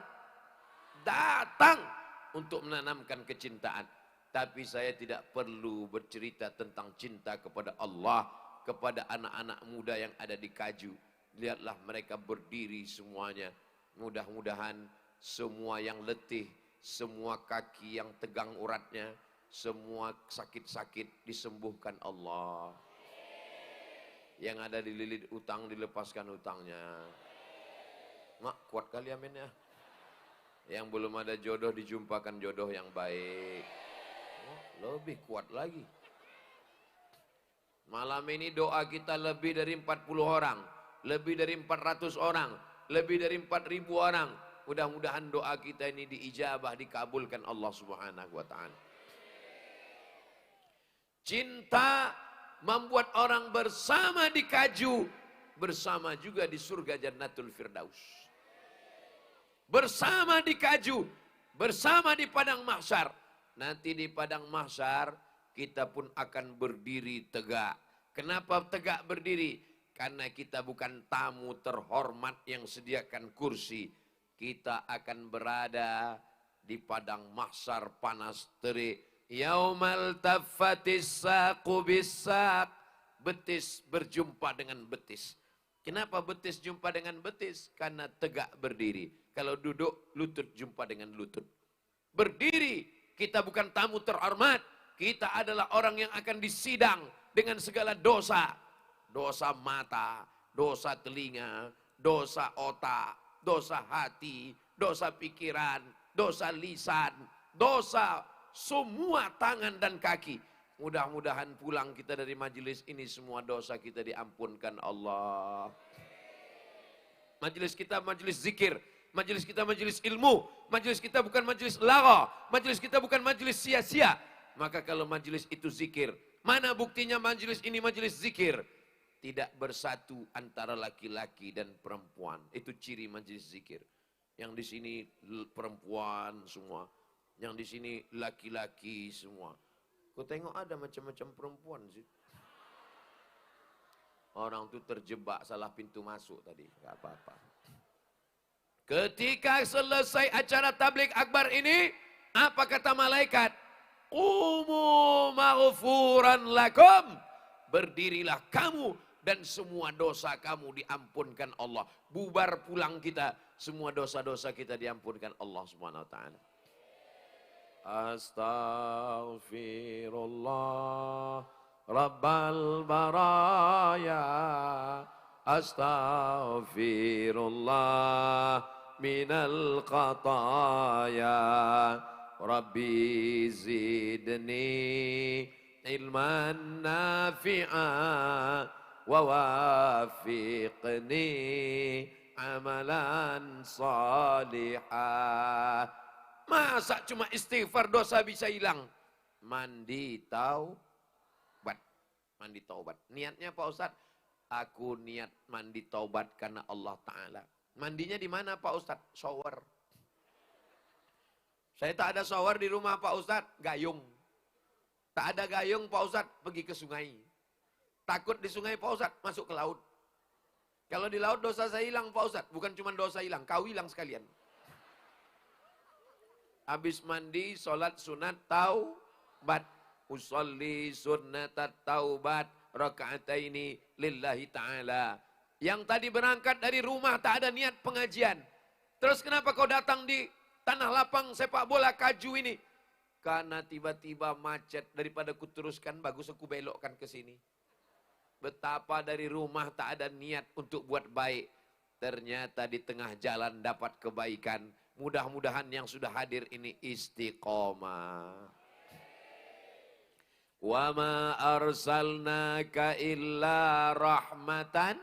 Datang untuk menanamkan kecintaan. Tapi saya tidak perlu bercerita tentang cinta kepada Allah, kepada anak-anak muda yang ada di Kaju. Lihatlah mereka berdiri semuanya. Mudah-mudahan semua yang letih, semua kaki yang tegang uratnya, semua sakit-sakit disembuhkan Allah. Yang ada dililit utang dilepaskan utangnya. Mak, kuat kali amin ya. Yang belum ada jodoh dijumpakan jodoh yang baik. Oh, lebih kuat lagi. Malam ini doa kita lebih dari 40 orang. Lebih dari 400 orang. Lebih dari 4.000 orang. Mudah-mudahan doa kita ini diijabah, dikabulkan Allah subhanahu wa ta'ala. Cinta membuat orang bersama di Kaju, bersama juga di surga Jannatul Firdaus. Bersama di Kaju, bersama di padang mahsyar. Nanti di padang mahsyar kita pun akan berdiri tegak. Kenapa tegak berdiri? Karena kita bukan tamu terhormat yang sediakan kursi. Kita akan berada di padang mahsyar panas terik. Yaumal taffatis saqu bis-saq. Betis berjumpa dengan betis. Kenapa betis jumpa dengan betis? Karena tegak berdiri. Kalau duduk, lutut jumpa dengan lutut. Berdiri, kita bukan tamu terhormat. Kita adalah orang yang akan disidang dengan segala dosa. Dosa mata, dosa telinga, dosa otak, dosa hati, dosa pikiran, dosa lisan, dosa semua tangan dan kaki. Mudah-mudahan pulang kita dari majelis ini semua dosa kita diampunkan Allah. Majelis kita majelis zikir, majelis kita majelis ilmu, majelis kita bukan majelis lara, majelis kita bukan majelis sia-sia. Maka kalau majelis itu zikir, mana buktinya majelis ini majelis zikir? Tidak bersatu antara laki-laki dan perempuan. Itu ciri majelis zikir. Yang di sini perempuan semua, yang di sini laki-laki semua. Kau tengok ada macam-macam perempuan sih. Orang tuh terjebak salah pintu masuk tadi. Gak apa-apa. Ketika selesai acara tabligh akbar ini, apa kata malaikat? Qumu maghfuran lakum. Berdirilah kamu dan semua dosa kamu diampunkan Allah. Bubar pulang kita, semua dosa-dosa kita diampunkan Allah Subhanahu wa taala. Astaghfirullah Rabbal baraya. Astaghfirullah minal khataya. Rabbi zidni ilman nafi'a wa wafiqni amalan salihah. Masa cuma istighfar dosa bisa hilang? Mandi taubat. Mandi taubat. Niatnya Pak Ustadz? Aku niat mandi taubat karena Allah Ta'ala. Mandinya di mana Pak Ustadz? Shower. Saya tak ada shower di rumah Pak Ustadz, gayung. Tak ada gayung Pak Ustadz, pergi ke sungai. Takut di sungai Pak Ustadz, masuk ke laut. Kalau di laut dosa saya hilang Pak Ustadz. Bukan cuma dosa hilang, kau hilang sekalian. Habis mandi, sholat sunat taubat. Usolli sunnatat taubat. Raka'ataini lillahi ta'ala. Yang tadi berangkat dari rumah tak ada niat pengajian. Terus kenapa kau datang di tanah lapang sepak bola Kaju ini? Karena tiba-tiba macet. Daripada ku teruskan, bagus aku belokkan ke sini. Betapa dari rumah tak ada niat untuk buat baik. ternyata di tengah jalan dapat kebaikan. Mudah-mudahan yang sudah hadir ini istiqomah. Wa ma arsalnaka illa rahmatan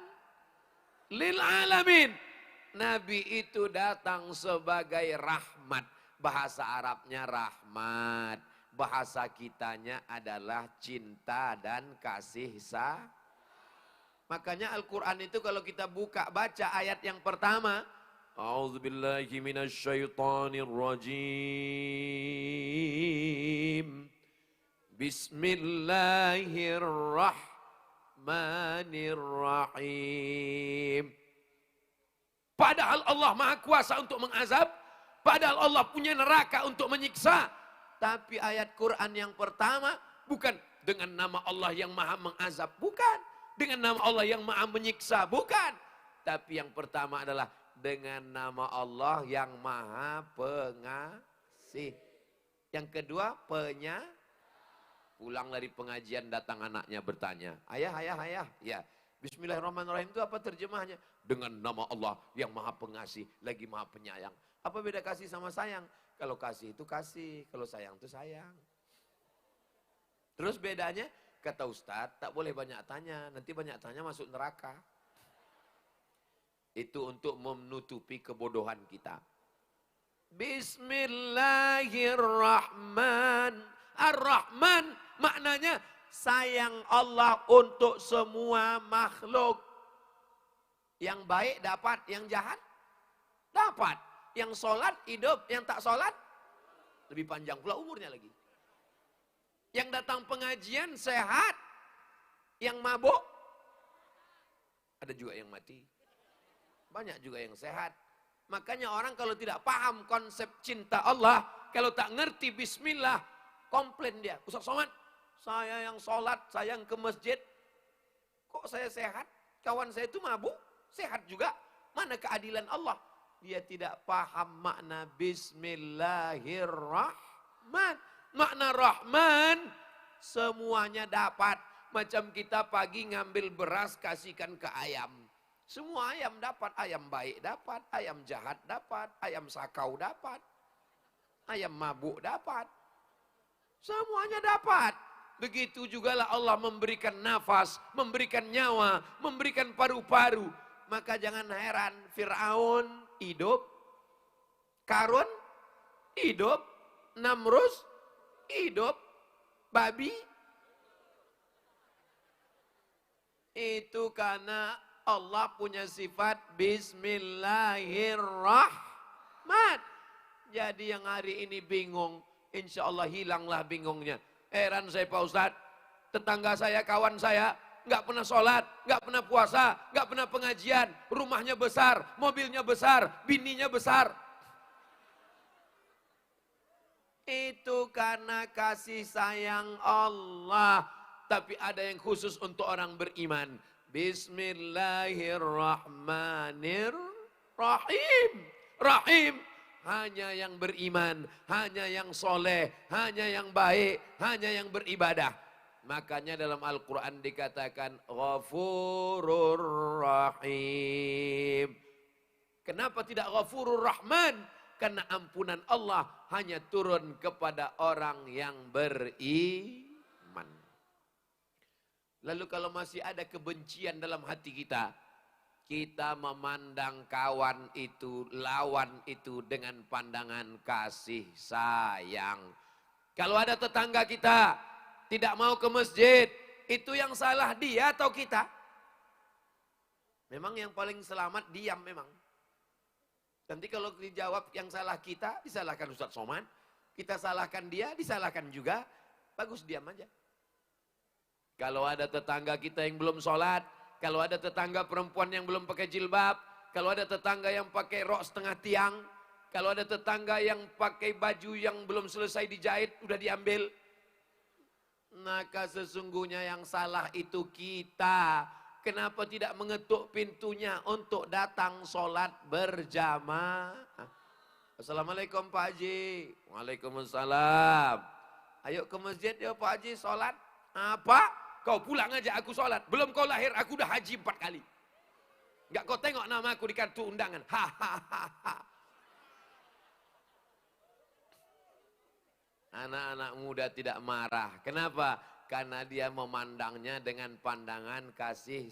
lil alamin. Nabi itu datang sebagai rahmat. Bahasa Arabnya rahmat. Bahasa kitanya adalah cinta dan kasih sayang. Makanya Al-Quran itu kalau kita buka baca ayat yang pertama, A'udzubillahi minasyaitonirrajim. Bismillahirrahmanirrahim. Padahal Allah Maha Kuasa untuk mengazab, padahal Allah punya neraka untuk menyiksa. Tapi ayat Quran yang pertama bukan dengan nama Allah yang Maha mengazab, bukan. Dengan nama Allah yang Maha menyiksa, bukan. Tapi yang pertama adalah dengan nama Allah yang Maha Pengasih. Yang kedua, pulang dari pengajian datang anaknya bertanya, ayah, ya. Bismillahirrahmanirrahim itu apa terjemahnya? Dengan nama Allah yang Maha Pengasih, lagi Maha Penyayang. Apa beda kasih sama sayang? Kalau kasih itu kasih, kalau sayang itu sayang. Terus bedanya? Kata Ustadz, tak boleh banyak tanya, nanti banyak tanya masuk neraka. Itu untuk menutupi kebodohan kita. Bismillahirrahmanirrahim. Ar-Rahman maknanya sayang Allah untuk semua makhluk. Yang baik dapat, yang jahat dapat. Yang sholat hidup, yang tak sholat lebih panjang pula umurnya lagi. Yang datang pengajian sehat, yang mabuk, ada juga yang mati. Banyak juga yang sehat. Makanya orang kalau tidak paham konsep cinta Allah, kalau tak ngerti bismillah, komplain dia. Ustaz Somad, saya yang sholat, saya yang ke masjid, kok saya sehat? Kawan saya itu mabuk, sehat juga. Mana keadilan Allah? Dia tidak paham makna bismillahirrahman. Makna Rahman, semuanya dapat. Macam kita pagi ngambil beras kasihkan ke ayam. Semua ayam dapat, ayam baik dapat, ayam jahat dapat, ayam sakau dapat, ayam mabuk dapat. Semuanya dapat. Begitu jugalah Allah memberikan nafas, memberikan nyawa, memberikan paru-paru. Maka jangan heran, Fir'aun hidup, Karun hidup, Namrus hidup, babi. Itu karena Allah punya sifat bismillahirrahman. Jadi yang hari ini bingung, insya Allah hilanglah bingungnya. Heran saya Pak Ustadz, tetangga saya, kawan saya, nggak pernah sholat, nggak pernah puasa, nggak pernah pengajian, rumahnya besar, mobilnya besar, bininya besar. Itu karena kasih sayang Allah. Tapi ada yang khusus untuk orang beriman. Bismillahirrahmanirrahim. Rahim. Hanya yang beriman, hanya yang soleh, hanya yang baik, hanya yang beribadah. Makanya dalam Al-Quran dikatakan Ghafurur Rahim. Kenapa tidak Ghafurur Rahman? Karena ampunan Allah hanya turun kepada orang yang beriman. Lalu kalau masih ada kebencian dalam hati kita, kita memandang kawan itu, lawan itu dengan pandangan kasih sayang. Kalau ada tetangga kita tidak mau ke masjid, itu yang salah dia atau kita? Memang yang paling selamat diam memang. Nanti kalau dijawab yang salah kita, disalahkan Ustaz Somad. Kita salahkan dia, disalahkan juga. Bagus diam aja. Kalau ada tetangga kita yang belum sholat, kalau ada tetangga perempuan yang belum pakai jilbab, kalau ada tetangga yang pakai rok setengah tiang, kalau ada tetangga yang pakai baju yang belum selesai dijahit, udah diambil. Maka sesungguhnya yang salah itu kita. Kenapa tidak mengetuk pintunya untuk datang sholat berjamaah? Assalamualaikum Pak Haji. Waalaikumsalam. Ayo ke masjid ya Pak Haji sholat. Apa? Kau pulang aja aku sholat. Belum kau lahir aku udah haji 4 kali. Enggak kau tengok nama aku di kartu undangan. Hahaha. Anak-anak muda tidak marah. Kenapa? Karena dia memandangnya dengan pandangan kasih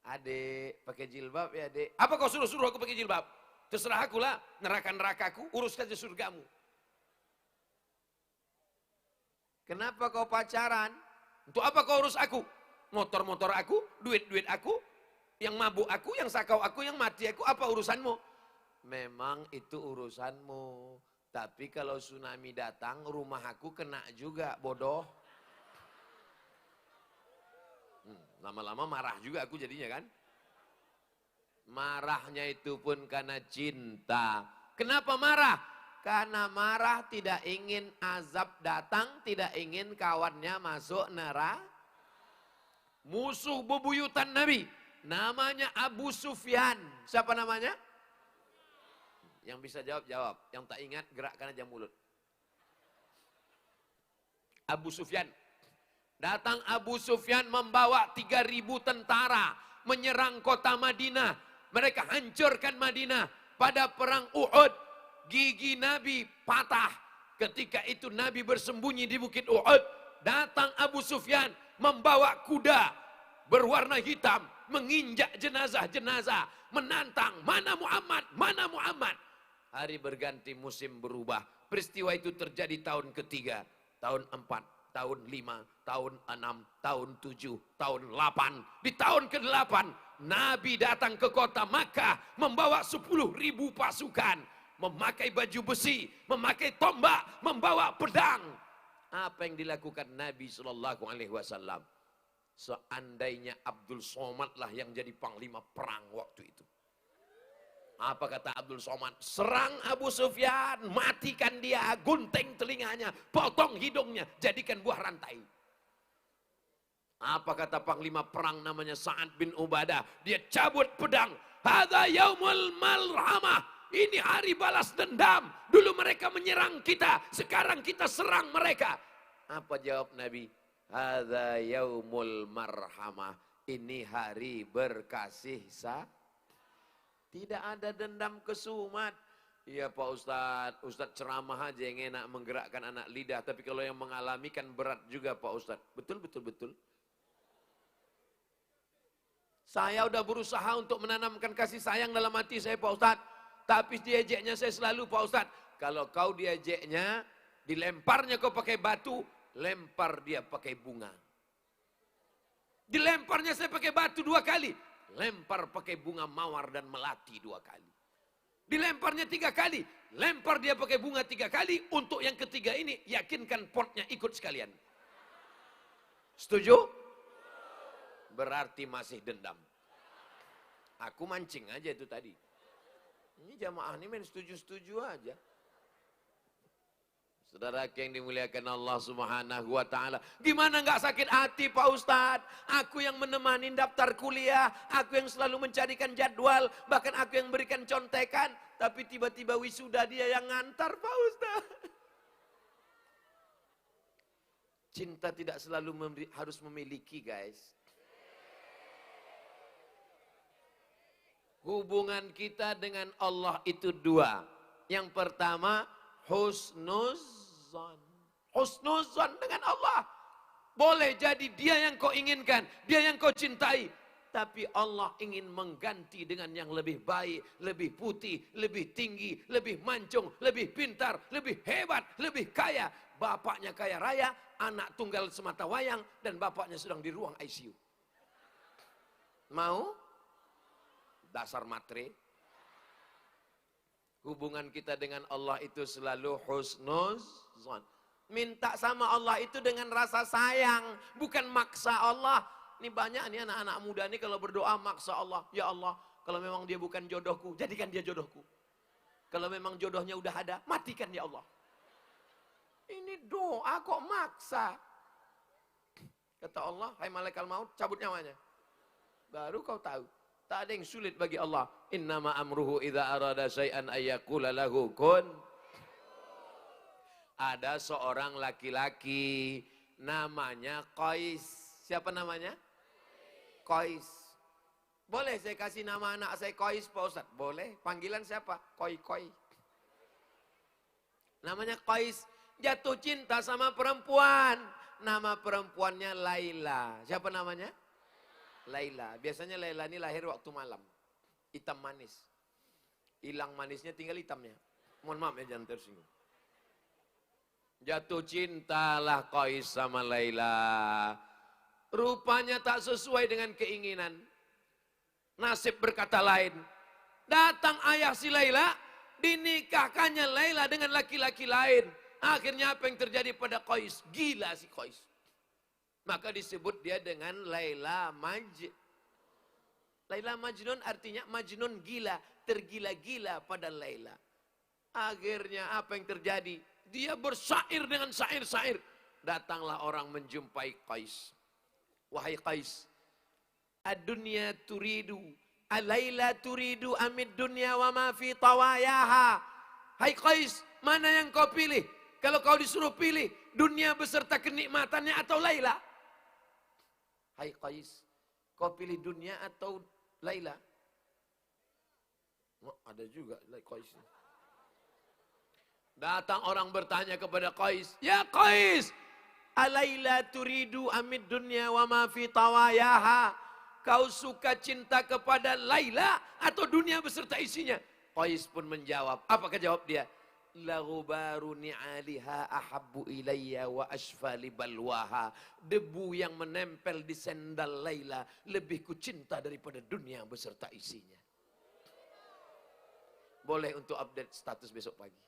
Adik, pakai jilbab ya adik. Apa kau suruh aku pakai jilbab? Terserah aku lah, neraka-nerakaku, urus saja surgamu. Kenapa kau pacaran? Untuk apa kau urus aku? Motor-motor aku, duit-duit aku, yang mabuk aku, yang sakau aku, yang mati aku, apa urusanmu? Memang itu urusanmu. Tapi kalau tsunami datang, rumah aku kena juga, bodoh. Lama-lama marah juga aku jadinya kan. Marahnya itu pun karena cinta. Kenapa marah? Karena marah tidak ingin azab datang, tidak ingin kawannya masuk neraka. Musuh bebuyutan Nabi, namanya Abu Sufyan. Siapa namanya? Yang bisa jawab, jawab. Yang tak ingat, gerakkan aja mulut. Abu Sufyan. Datang Abu Sufyan membawa 3.000 tentara menyerang kota Madinah. Mereka hancurkan Madinah. Pada perang Uhud, gigi Nabi patah. Ketika itu Nabi bersembunyi di bukit Uhud. Datang Abu Sufyan membawa kuda berwarna hitam, menginjak jenazah-jenazah, menantang, mana Muhammad, mana Muhammad. Hari berganti, musim berubah. Peristiwa itu terjadi tahun ketiga, tahun 4. Tahun 5, tahun 6, tahun 7, tahun 8. Di tahun ke-8, Nabi datang ke kota Makkah membawa 10.000 pasukan. Memakai baju besi, memakai tombak, membawa pedang. Apa yang dilakukan Nabi SAW? Seandainya Abdul Somad lah yang jadi panglima perang waktu itu. Apa kata Abdul Somad? Serang Abu Sufyan, matikan dia, gunting telinganya, potong hidungnya, jadikan buah rantai. Apa kata panglima perang namanya Sa'ad bin Ubadah? Dia cabut pedang. Hadza yaumul malhamah. Ini hari balas dendam. Dulu mereka menyerang kita, sekarang kita serang mereka. Apa jawab Nabi? Hadza yaumul marhamah. Ini hari berkasih sayang. Tidak ada dendam kesumat. Iya Pak Ustadz, Ustadz ceramah aja yang enak menggerakkan anak lidah. Tapi kalau yang mengalami kan berat juga Pak Ustadz. Betul. Saya udah berusaha untuk menanamkan kasih sayang dalam hati saya Pak Ustadz. Tapi diejeknya saya selalu Pak Ustadz. Kalau kau diejeknya, dilemparnya kau pakai batu, lempar dia pakai bunga. Dilemparnya saya pakai batu 2 kali. Lempar pakai bunga mawar dan melati 2 kali. Dilemparnya 3 kali. Lempar dia pakai bunga 3 kali. Untuk yang ketiga ini, yakinkan potnya ikut sekalian. Setuju? Berarti masih dendam. Aku mancing aja itu tadi. Ini jamaah ini main setuju-setuju aja. Saudara yang dimuliakan Allah Subhanahu wa taala. Gimana enggak sakit hati Pak Ustadz? Aku yang menemani daftar kuliah, aku yang selalu mencarikan jadwal, bahkan aku yang berikan contekan, tapi tiba-tiba wisuda dia yang ngantar Pak Ustadz. Cinta tidak selalu harus memiliki, guys. Hubungan kita dengan Allah itu 2. Yang pertama, husnuzan. Husnuzan dengan Allah. Boleh jadi dia yang kau inginkan, dia yang kau cintai. Tapi Allah ingin mengganti dengan yang lebih baik, lebih putih, lebih tinggi, lebih mancung, lebih pintar, lebih hebat, lebih kaya. Bapaknya kaya raya, anak tunggal semata wayang, dan bapaknya sedang di ruang ICU. Mau? Dasar matre. Hubungan kita dengan Allah itu selalu husnuzan. Minta sama Allah itu dengan rasa sayang, bukan maksa Allah. Ini banyak nih anak-anak muda nih kalau berdoa maksa Allah. Ya Allah, kalau memang dia bukan jodohku, jadikan dia jodohku. Kalau memang jodohnya udah ada, matikan ya Allah. Ini doa kok maksa. Kata Allah, hai malaikat maut, cabut nyawanya. Baru kau tahu. Tak ada yang sulit bagi Allah. Innama amruhu idza arada syai'an ayyaqula lahu kun. Ada seorang laki-laki namanya Qais. Siapa namanya? Qais. Boleh saya kasih nama anak saya Kois, Pak Ustaz? Boleh. Panggilan siapa? Koi. Namanya Kois. Jatuh cinta sama perempuan. Nama perempuannya Laila. Siapa namanya? Laila. Biasanya Laila ini lahir waktu malam. Hitam manis. Hilang manisnya, tinggal hitamnya. Mohon maaf ya, jangan tersinggung. Jatuh cintalah Kois sama Laila. Rupanya tak sesuai dengan keinginan. Nasib berkata lain. Datang ayah si Laila, dinikahkannya Laila dengan laki-laki lain. Akhirnya apa yang terjadi pada Qais? Gila si Qais. Maka disebut dia dengan Laila Majnun, artinya Majnun gila, tergila-gila pada Laila. Akhirnya apa yang terjadi? Dia bersyair dengan syair-syair. Datanglah orang menjumpai Qais. Wahai Qais, ad-dunya turidu, al-laila turidu amid dunya wa ma fi tawayaha. Hai Qais, mana yang kau pilih? Kalau kau disuruh pilih, dunia beserta kenikmatannya atau Laila? Hai Qais, kau pilih dunia atau Laila? Oh, ada juga Qais. Datang orang bertanya kepada Qais, ya Qais, al-laila turidu amid dunya wa ma fi tawayaha. Kau suka cinta kepada Laila atau dunia beserta isinya? Qais pun menjawab. Apakah jawab dia? La ghubaru ni'aliha ahabbu ilayya wa asfali balwaha. Debu yang menempel di sendal Laila lebih ku cinta daripada dunia beserta isinya. Boleh untuk update status besok pagi.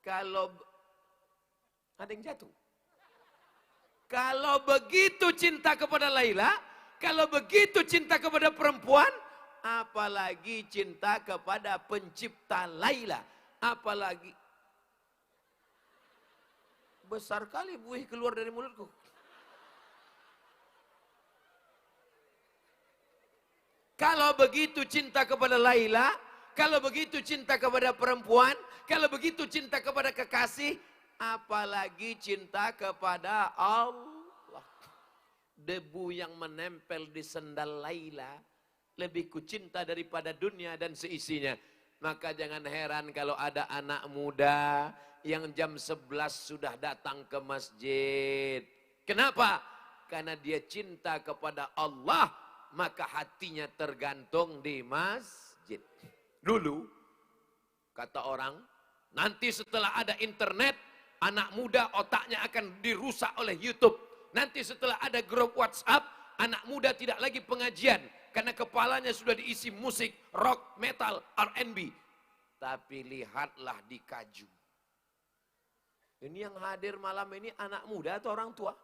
Kalau ada yang jatuh. Kalau begitu cinta kepada Laila, kalau begitu cinta kepada perempuan, apalagi cinta kepada pencipta Laila. Apalagi besar kali buih keluar dari mulutku. Kalau begitu cinta kepada Laila, kalau begitu cinta kepada perempuan, kalau begitu cinta kepada kekasih, apalagi cinta kepada Allah. Debu yang menempel di sendal Laila lebih ku cinta daripada dunia dan seisinya. Maka jangan heran kalau ada anak muda yang jam 11 sudah datang ke masjid. Kenapa? Karena dia cinta kepada Allah, maka hatinya tergantung di masjid. Dulu kata orang, nanti setelah ada internet, anak muda otaknya akan dirusak oleh YouTube. Nanti setelah ada grup WhatsApp, anak muda tidak lagi pengajian. Karena kepalanya sudah diisi musik, rock, metal, R&B. Tapi lihatlah di Kaju. Ini yang hadir malam ini anak muda atau orang tua?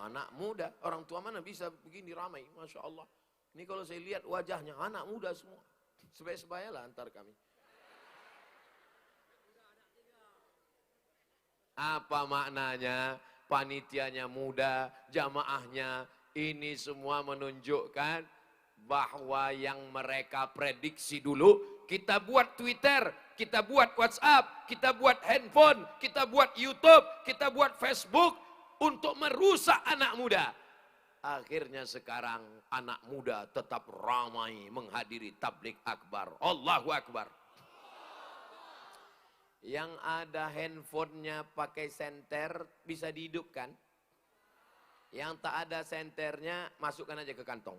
Anak muda, orang tua mana bisa begini ramai, Masya Allah. Ini kalau saya lihat wajahnya, anak muda semua. Sebaya-sebayalah antar kami. Apa maknanya? Panitianya muda, jamaahnya, ini semua menunjukkan bahwa yang mereka prediksi dulu, kita buat Twitter, kita buat WhatsApp, kita buat handphone, kita buat YouTube, kita buat Facebook untuk merusak anak muda. Akhirnya sekarang anak muda tetap ramai menghadiri tabligh akbar. Allahu Akbar. Yang ada handphonenya pakai senter bisa dihidupkan. Yang tak ada senternya masukkan aja ke kantong.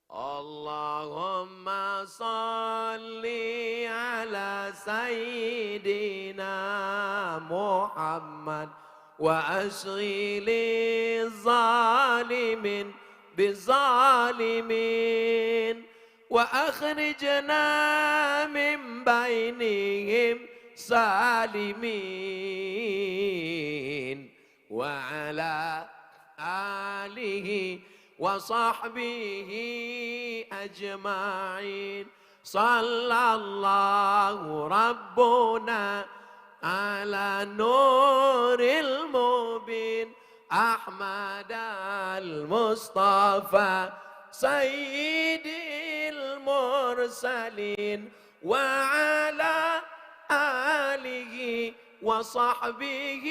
Allahumma salli ala sayyidina Muhammad wa ashghili zalimin bizalimin wa akhrijna min bainihim salimin wa ala alihi wa sahbihi ajma'in sallallahu rabbuna ala nuril mubin Ahmad al-Mustafa sayyidil mursalin wa ala alihi وصحبه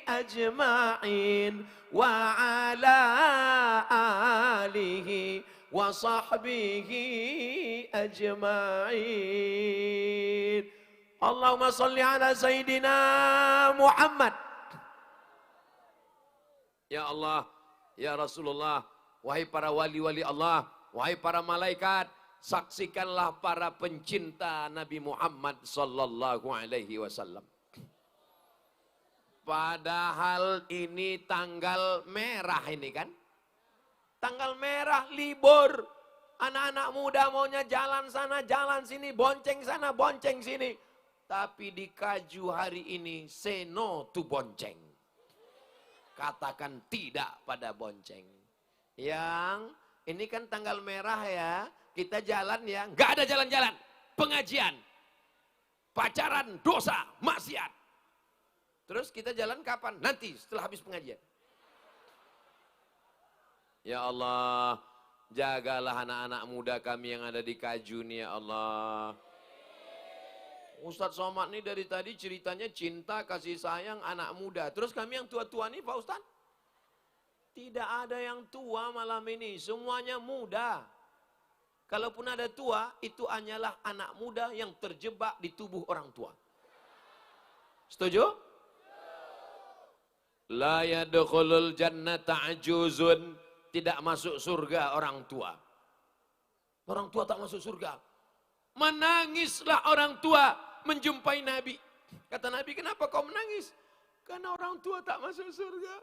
أجمعين وعلى آله وصحبه أجمعين اللهم صل على سيدنا محمد. Ya Allah, ya Rasulullah, wahai para wali-wali Allah, wahai para malaikat, saksikanlah para pencinta Nabi Muhammad sallallahu alaihi wasallam. Padahal ini tanggal merah ini kan? Tanggal merah libur. Anak-anak muda maunya jalan sana, jalan sini, bonceng sana, bonceng sini. Tapi di Kaju hari ini, say no to bonceng. Katakan tidak pada bonceng. Yang ini kan tanggal merah ya, kita jalan ya, nggak ada jalan-jalan. Pengajian, pacaran, dosa, maksiat. Terus kita jalan kapan? Nanti setelah habis pengajian. Ya Allah, jagalah anak-anak muda kami yang ada di Kaju nih ya Allah. Ustadz Somad nih dari tadi ceritanya cinta, kasih sayang, anak muda. Terus kami yang tua-tua nih Pak Ustadz? Tidak ada yang tua malam ini, semuanya muda. Kalaupun ada tua, itu hanyalah anak muda yang terjebak di tubuh orang tua. Setuju? La yadkhulul jannata ajuzun, tidak masuk surga orang tua. Orang tua tak masuk surga. Menangislah orang tua menjumpai Nabi. Kata Nabi, kenapa kau menangis? Karena orang tua tak masuk surga.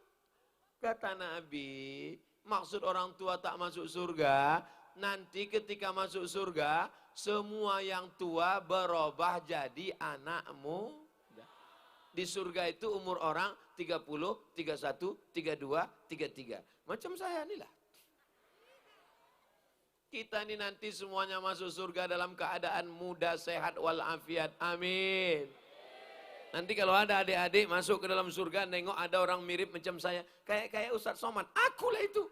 Kata Nabi, maksud orang tua tak masuk surga, nanti ketika masuk surga, semua yang tua berubah jadi anakmu. Di surga itu umur orang 30, 31, 32, 33. Macam saya inilah. Kita ini nanti semuanya masuk surga dalam keadaan muda, sehat, walafiat. Amin. Nanti kalau ada adik-adik masuk ke dalam surga, nengok ada orang mirip macam saya. Kayak Ustadz Somad. Akulah itu.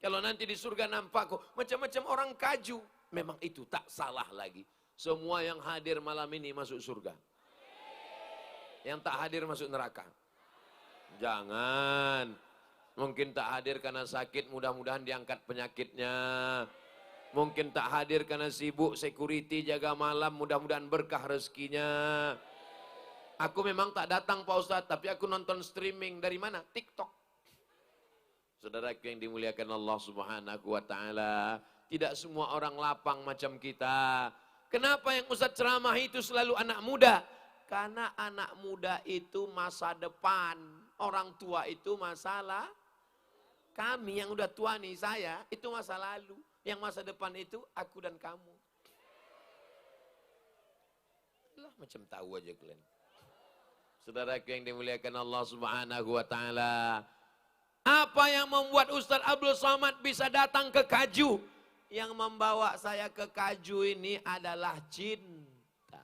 Kalau nanti di surga nampak kok macam-macam orang Kaju. Memang itu tak salah lagi. Semua yang hadir malam ini masuk surga. Yang tak hadir masuk neraka. Jangan. Mungkin tak hadir karena sakit, mudah-mudahan diangkat penyakitnya. Mungkin tak hadir karena sibuk, security, jaga malam, mudah-mudahan berkah rezekinya. Aku memang tak datang Pak Ustadz, tapi aku nonton streaming. Dari mana? TikTok. Saudaraku yang dimuliakan Allah Subhanahu wa Ta'ala, tidak semua orang lapang macam kita. Kenapa yang Ustadz ceramah itu selalu anak muda? Karena anak muda itu masa depan, orang tua itu masalah. Kami yang udah tua nih, saya, itu masa lalu. Yang masa depan itu aku dan kamu. Lah macam tahu aja kalian. Saudaraku yang dimuliakan Allah Subhanahu wa Ta'ala. Apa yang membuat Ustadz Abdul Somad bisa datang ke Kaju? Yang membawa saya ke Kaju ini adalah cinta.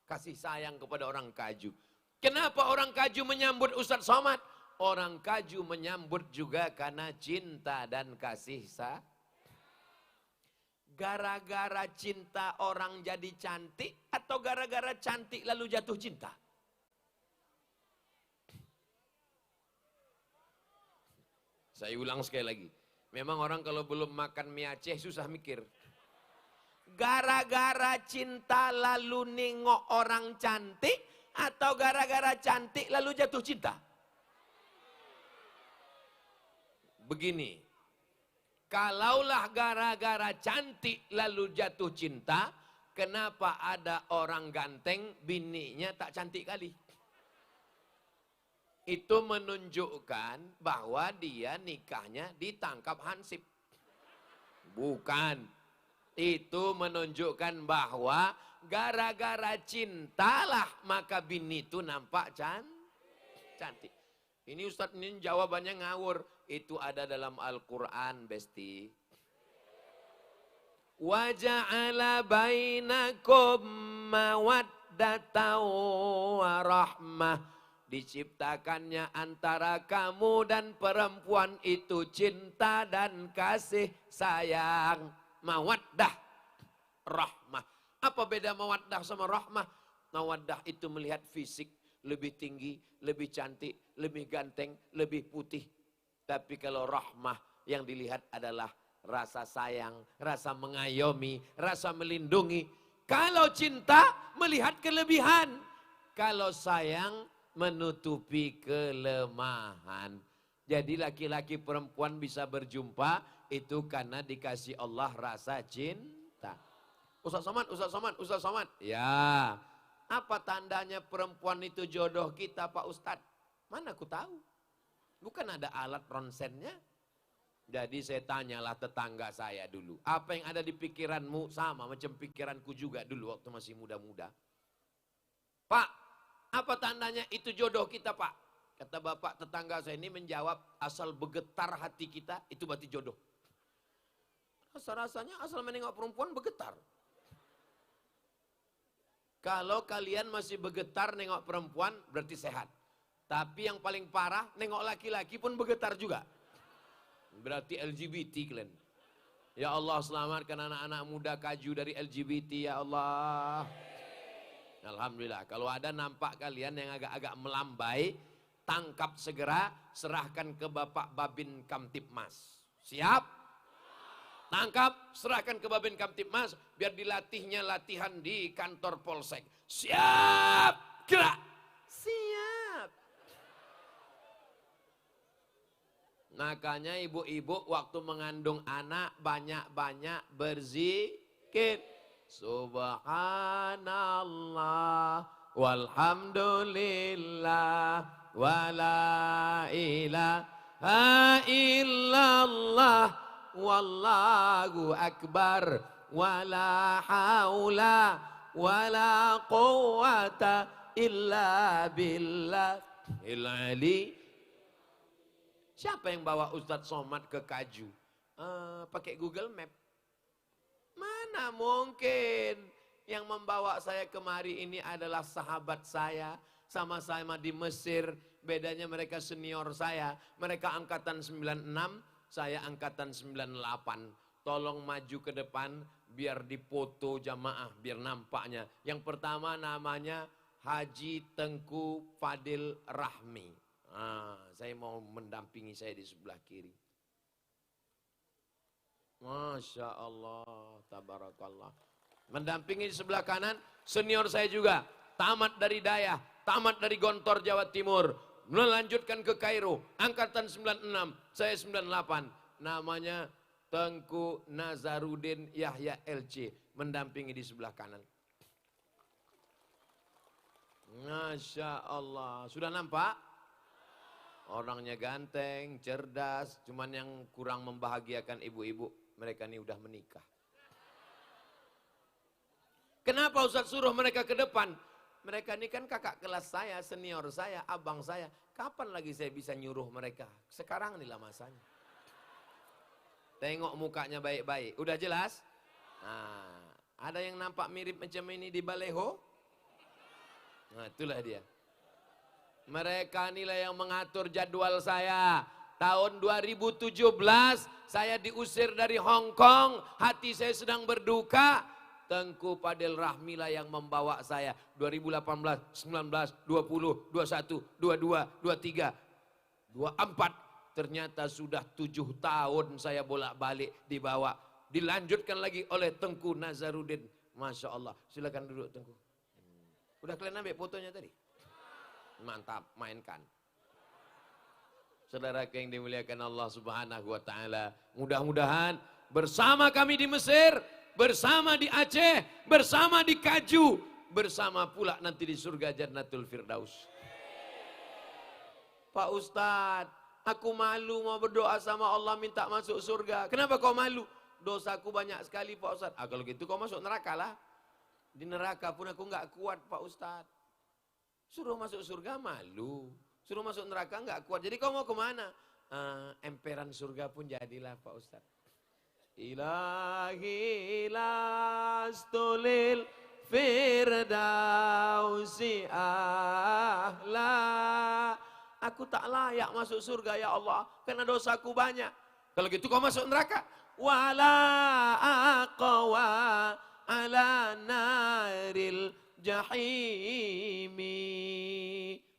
Kasih sayang kepada orang Kaju. Kenapa orang Kaju menyambut Ustadz Somad? Orang Kaju menyambut juga karena cinta dan kasih sayang. Gara-gara cinta orang jadi cantik atau gara-gara cantik lalu jatuh cinta? Saya ulang sekali lagi. Memang orang kalau belum makan mie Aceh susah mikir. Gara-gara cinta lalu nengok orang cantik atau gara-gara cantik lalu jatuh cinta? Begini, kalaulah gara-gara cantik lalu jatuh cinta, kenapa ada orang ganteng bininya tak cantik kali? Itu menunjukkan bahwa dia nikahnya ditangkap hansip. Bukan. Itu menunjukkan bahwa gara-gara cintalah maka bini itu nampak cantik. Ini Ustadz ini jawabannya ngawur. Itu ada dalam Al-Quran, Besti. Wa ja'ala bainakum mawaddatan wa rahmah. Diciptakannya antara kamu dan perempuan itu cinta dan kasih sayang. Mawaddah, rahmah. Apa beda mawaddah sama rahmah? Mawaddah itu melihat fisik, lebih tinggi, lebih cantik, lebih ganteng, lebih putih. Tapi kalau rahmah yang dilihat adalah rasa sayang, rasa mengayomi, rasa melindungi. Kalau cinta melihat kelebihan, kalau sayang menutupi kelemahan. Jadi laki-laki perempuan bisa berjumpa itu karena dikasih Allah rasa cinta. Ustaz Somad. Ya, apa tandanya perempuan itu jodoh kita Pak Ustadz? Mana aku tahu. Bukan ada alat ronsennya. Jadi saya tanyalah tetangga saya dulu. Apa yang ada di pikiranmu sama macam pikiranku juga dulu waktu masih muda-muda. Pak, apa tandanya itu jodoh kita Pak? Kata bapak tetangga saya ini menjawab, asal bergetar hati kita itu berarti jodoh. Rasa-rasanya asal menengok perempuan bergetar. Kalau kalian masih bergetar nengok perempuan berarti sehat. Tapi yang paling parah nengok laki-laki pun bergetar juga. Berarti LGBT kalian. Ya Allah selamatkan anak-anak muda kaju dari LGBT ya Allah. Alhamdulillah. Kalau ada nampak kalian yang agak-agak melambai, tangkap segera, serahkan ke Bapak Babin Kamtipmas. Siap? Tangkap, serahkan ke Babin Kamtipmas, biar dilatihnya latihan di kantor Polsek. Siap! Gerak! Siap! Makanya ibu-ibu waktu mengandung anak banyak-banyak berzikir. Subhanallah walhamdulillah wala ilaha illallah wallahu akbar wala haula wala quwata illa billahil ali. Siapa yang bawa Ustadz Somad ke Kaju? Pakai Google Map. Mana mungkin yang membawa saya kemari ini adalah sahabat saya. Sama-sama di Mesir, bedanya mereka senior saya. Mereka angkatan 96, saya angkatan 98. Tolong maju ke depan biar dipoto jamaah, biar nampaknya. Yang pertama namanya Haji Tengku Fadil Rahmi. Saya mau mendampingi saya di sebelah kiri. Masya Allah, tabarakallah. Mendampingi di sebelah kanan, senior saya juga. Tamat dari Dayah, tamat dari Gontor Jawa Timur. Melanjutkan ke Kairo, angkatan 96, saya 98. Namanya Tengku Nazarudin Yahya LC. Mendampingi di sebelah kanan. Masya Allah, sudah nampak? Orangnya ganteng, cerdas, cuman yang kurang membahagiakan ibu-ibu, mereka ini udah menikah. Kenapa Ustaz suruh mereka ke depan? Mereka ini kan kakak kelas saya, senior saya, abang saya. Kapan lagi saya bisa nyuruh mereka? Sekarang inilah masanya. Tengok mukanya baik-baik, udah jelas? Nah, ada yang nampak mirip macam ini di Baleho? Nah, itulah dia. Mereka inilah yang mengatur jadwal saya. Tahun 2017 saya diusir dari Hong Kong. Hati saya sedang berduka. Tengku Fadil Rahmi lah yang membawa saya. 2018, 19, 20, 21, 22, 23, 24. Ternyata sudah 7 tahun saya bolak-balik dibawa. Dilanjutkan lagi oleh Tengku Nazarudin. Masya Allah. Silakan duduk Tengku. Udah kalian ambil fotonya tadi? Mantap, mainkan. Saudara yang dimuliakan Allah Subhanahu wa taala, mudah-mudahan bersama kami di Mesir, bersama di Aceh, bersama di Kaju, bersama pula nanti di surga Jannatul Firdaus. Pak Ustadz, aku malu mau berdoa sama Allah minta masuk surga. Kenapa kau malu? Dosaku banyak sekali Pak Ustadz. Kalau gitu kau masuk neraka lah. Di neraka pun aku nggak kuat Pak Ustadz. Suruh masuk surga malu, suruh masuk neraka nggak kuat. Jadi kau mau kemana? Emperan surga pun jadilah Pak Ustadz. Ilahi lastulil firdausi ahla. Aku tak layak masuk surga ya Allah, karena dosaku banyak. Kalau gitu kau masuk neraka. Wala aqwa ala naril jahimi.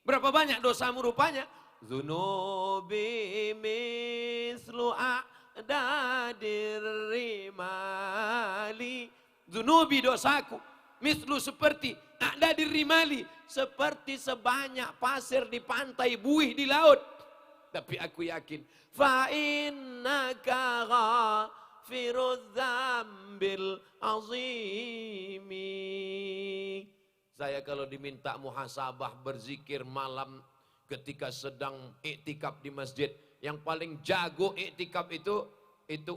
Berapa banyak dosamu rupanya? Zunubi mislu a'dadir rimali. Zunubi dosaku mislu seperti a'dadir rimali, seperti sebanyak pasir di pantai, buih di laut. Tapi aku yakin fa innaka ghafirudz dzambil azimi. Saya kalau diminta muhasabah berzikir malam ketika sedang iktikaf di masjid, yang paling jago iktikaf itu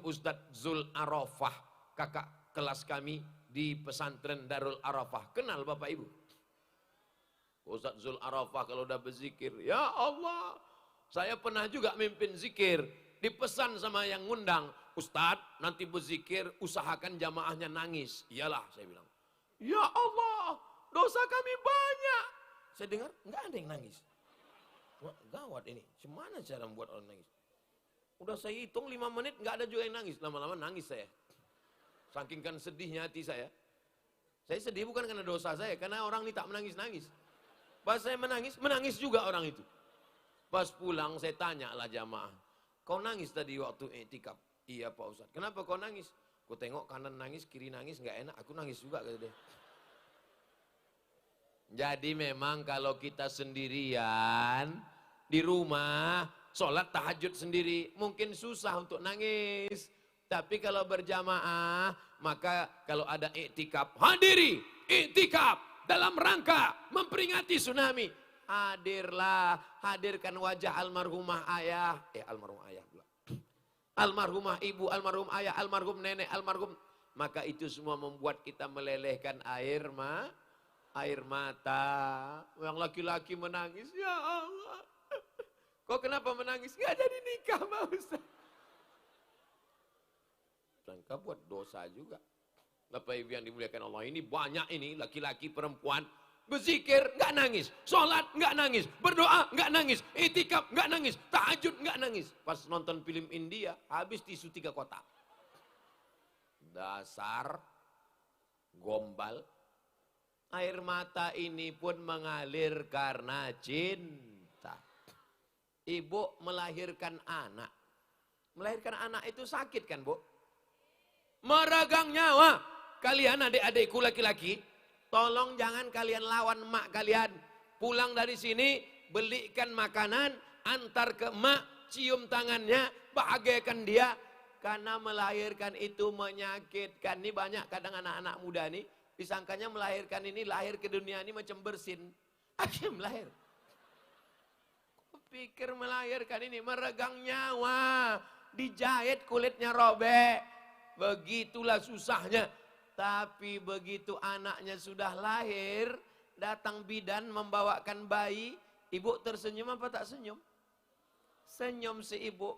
Ustadz Zul Arafah, kakak kelas kami di pesantren Darul Arafah. Kenal Bapak Ibu? Ustadz Zul Arafah kalau udah berzikir, ya Allah, saya pernah juga mimpin zikir, dipesan sama yang ngundang, Ustadz nanti berzikir usahakan jamaahnya nangis. Iyalah, saya bilang, ya Allah, dosa kami banyak. Saya dengar nggak ada yang nangis. Wah, gawat ini, gimana cara membuat orang nangis? Udah saya hitung 5 menit nggak ada juga yang nangis. Lama-lama nangis saya. Saking kan sedihnya hati saya. Saya sedih bukan karena dosa saya, karena orang ini tak menangis-nangis. Pas saya menangis, menangis juga orang itu. Pas pulang saya tanya lah jamaah, kau nangis tadi waktu iktikaf? Iya Pak Ustadz. Kenapa kau nangis? Kau tengok kanan nangis, kiri nangis, nggak enak. Aku nangis juga kata dia. Jadi memang kalau kita sendirian di rumah, sholat tahajud sendiri, mungkin susah untuk nangis. Tapi kalau berjamaah, maka kalau ada iktikaf, hadiri iktikaf dalam rangka memperingati tsunami. Hadirlah, hadirkan wajah almarhumah ayah, almarhumah ayah pula. Almarhumah ibu, almarhum ayah, almarhum nenek, almarhum. Maka itu semua membuat kita melelehkan air mata. Yang laki-laki menangis, ya Allah. Kok kenapa menangis? Gak jadi nikah Pak Ustaz. Sangka buat dosa juga. Bapak Ibu yang dimuliakan Allah, ini banyak ini laki-laki perempuan berzikir nggak nangis, sholat nggak nangis, berdoa nggak nangis, itikaf nggak nangis, tahajud nggak nangis. Pas nonton film India habis tisu 3 kotak. Dasar gombal. Air mata ini pun mengalir karena cinta. Ibu melahirkan anak. Melahirkan anak itu sakit kan Bu? Meregang nyawa. Kalian adik-adikku laki-laki, tolong jangan kalian lawan emak kalian. Pulang dari sini, belikan makanan, antar ke emak, cium tangannya, bahagiakan dia. Karena melahirkan itu menyakitkan. Ini banyak kadang anak-anak muda nih, disangkanya melahirkan ini, lahir ke dunia ini macam bersin. Akhirnya melahir. Pikir melahirkan ini meregang nyawa, dijahit kulitnya robek. Begitulah susahnya. Tapi begitu anaknya sudah lahir, datang bidan membawakan bayi, ibu tersenyum apa tak senyum? Senyum si ibu.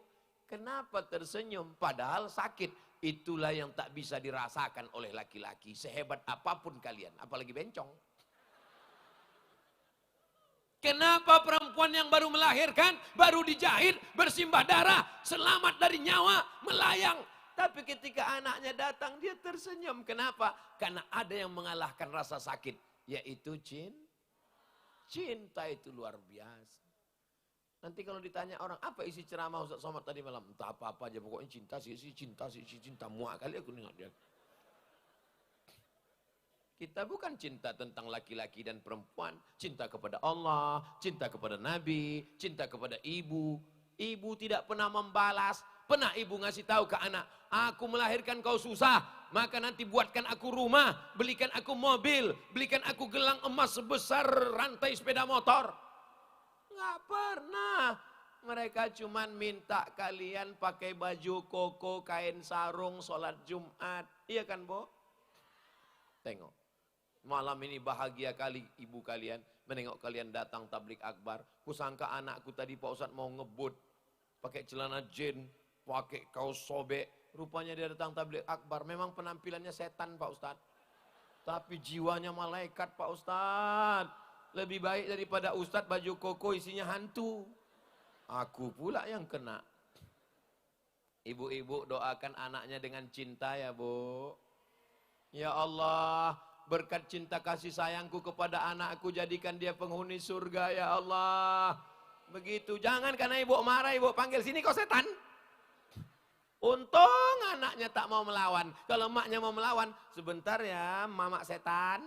Kenapa tersenyum? Padahal sakit. Itulah yang tak bisa dirasakan oleh laki-laki. Sehebat apapun kalian, apalagi bencong. Kenapa perempuan yang baru melahirkan, baru dijahit, bersimbah darah, selamat dari nyawa, melayang. Tapi ketika anaknya datang, dia tersenyum. Kenapa? Karena ada yang mengalahkan rasa sakit. Yaitu cinta itu luar biasa. Nanti kalau ditanya orang, apa isi ceramah Ustaz Somad tadi malam? Entah apa-apa aja, pokoknya cinta sih, cinta. Muak kali aku dengar dia. Kita bukan cinta tentang laki-laki dan perempuan. Cinta kepada Allah, cinta kepada Nabi, cinta kepada ibu. Ibu tidak pernah membalas. Pernah ibu ngasih tahu ke anak, aku melahirkan kau susah, maka nanti buatkan aku rumah, belikan aku mobil, belikan aku gelang emas sebesar rantai sepeda motor. Nggak pernah. Mereka cuman minta kalian pakai baju koko, kain sarung, sholat Jumat. Iya kan Bu? Tengok. Malam ini bahagia kali ibu kalian menengok kalian datang tablik akbar. Kusangka anakku tadi Pak Ustadz mau ngebut, pakai celana jin, pakai kaos sobek. Rupanya dia datang tablik akbar. Memang penampilannya setan Pak Ustadz. Tapi jiwanya malaikat Pak Ustadz. Lebih baik daripada Ustadz baju koko isinya hantu. Aku pula yang kena. Ibu-ibu doakan anaknya dengan cinta ya Bu. Ya Allah, berkat cinta kasih sayangku kepada anakku, jadikan dia penghuni surga ya Allah. Begitu, jangan karena ibu marah, ibu panggil, sini kau setan. Untung anaknya tak mau melawan. Kalau emaknya mau melawan, sebentar ya mamak setan.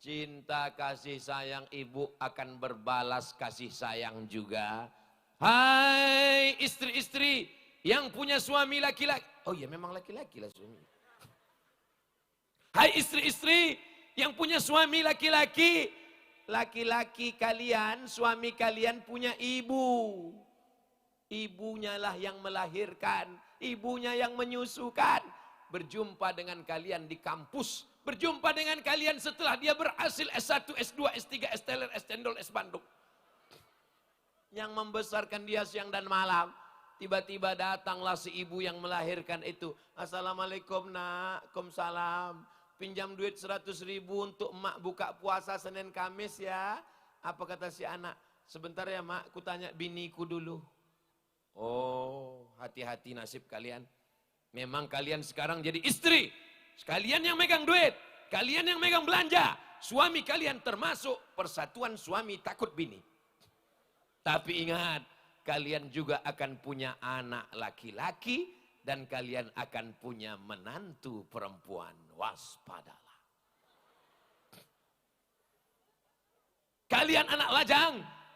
Cinta kasih sayang ibu akan berbalas kasih sayang juga. Hai istri-istri yang punya suami laki-laki. Oh iya memang laki-laki lah suami. Hai istri-istri yang punya suami laki-laki. Laki-laki kalian, suami kalian punya ibu. Ibunya lah yang melahirkan, ibunya yang menyusukan. Berjumpa dengan kalian di kampus, berjumpa dengan kalian setelah dia berhasil S1, S2, S3, S teler, S cendol, S bandung. Yang membesarkan dia siang dan malam. Tiba-tiba datanglah si ibu yang melahirkan itu. Assalamualaikum nak, Waalaikumsalam. Pinjam duit 100.000 untuk emak buka puasa Senin Kamis ya. Apa kata si anak? Sebentar ya mak, ku tanya biniku dulu. Oh, hati-hati nasib kalian. Memang kalian sekarang jadi istri. Kalian yang megang duit. Kalian yang megang belanja. Suami kalian termasuk persatuan suami takut bini. Tapi ingat, kalian juga akan punya anak laki-laki. Dan kalian akan punya menantu perempuan. Waspadalah. Kalian anak lajang.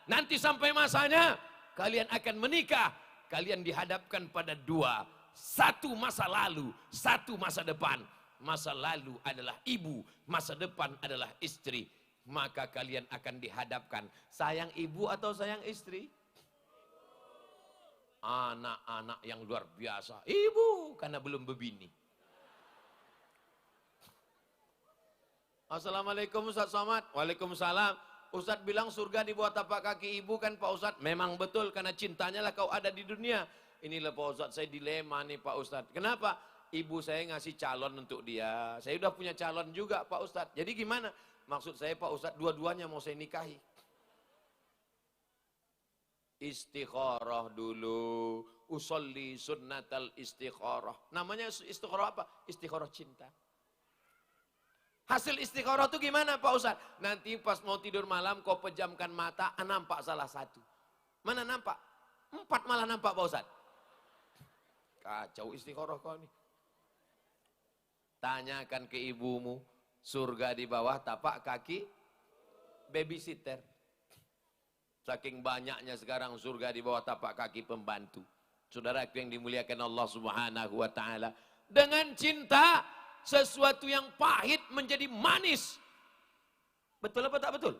Nanti sampai masanya, kalian akan menikah. Kalian dihadapkan pada dua. Satu masa lalu, satu masa depan. Masa lalu adalah ibu, masa depan adalah istri. Maka kalian akan dihadapkan. Sayang ibu atau sayang istri? Anak-anak yang luar biasa. Ibu, karena belum berbini. Assalamualaikum Ustaz Somad. Waalaikumsalam. Ustadz bilang surga di bawah tapak kaki ibu kan Pak Ustadz. Memang betul karena cintanya lah kau ada di dunia. Inilah Pak Ustadz, saya dilema nih Pak Ustadz. Kenapa? Ibu saya ngasih calon untuk dia. Saya udah punya calon juga Pak Ustadz. Jadi gimana? Maksud saya Pak Ustadz dua-duanya mau saya nikahi. Istikharah dulu. Usolli sunnatal istikharah. Namanya istikharah apa? Istikharah cinta. Hasil istikharah itu gimana Pak Ustadz? Nanti pas mau tidur malam kau pejamkan mata, nampak salah satu. Mana nampak? 4 malah nampak Pak Ustadz. Kacau istikharah kau nih. Tanyakan ke ibumu, surga di bawah tapak kaki babysitter. Saking banyaknya sekarang surga di bawah tapak kaki pembantu. Saudaraku yang dimuliakan Allah Subhanahu wa taala, dengan cinta sesuatu yang pahit menjadi manis. Betul apa tak betul?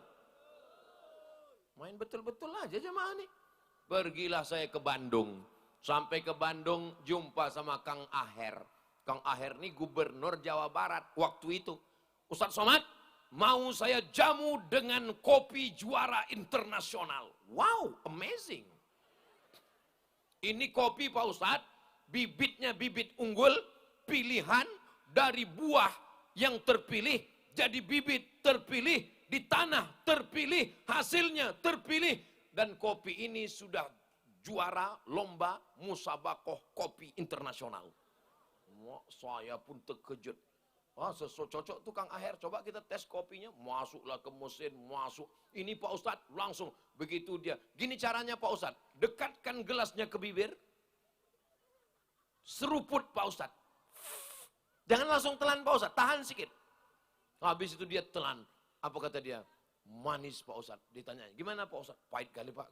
Main betul-betul aja jemaah nih. Pergilah saya ke Bandung. Sampai ke Bandung jumpa sama Kang Aher. Kang Aher ini gubernur Jawa Barat waktu itu. Ustadz Somad, mau saya jamu dengan kopi juara internasional. Wow, amazing. Ini kopi Pak Ustadz, bibitnya bibit unggul, pilihan dari buah yang terpilih, jadi bibit terpilih, di tanah terpilih, hasilnya terpilih. Dan kopi ini sudah juara lomba musabakoh kopi internasional. Wah, saya pun terkejut. Wah, cocok tuh Kang Aher, coba kita tes kopinya. Masuklah ke mesin, masuk. Ini Pak Ustadz, langsung. Begitu dia. Gini caranya Pak Ustadz, dekatkan gelasnya ke bibir. Seruput Pak Ustadz. Jangan langsung telan Pak Ustadz, tahan sedikit. Habis itu dia telan. Apa kata dia? Manis Pak Ustadz. Ditanya, gimana Pak Ustadz? Pahit kali Pak.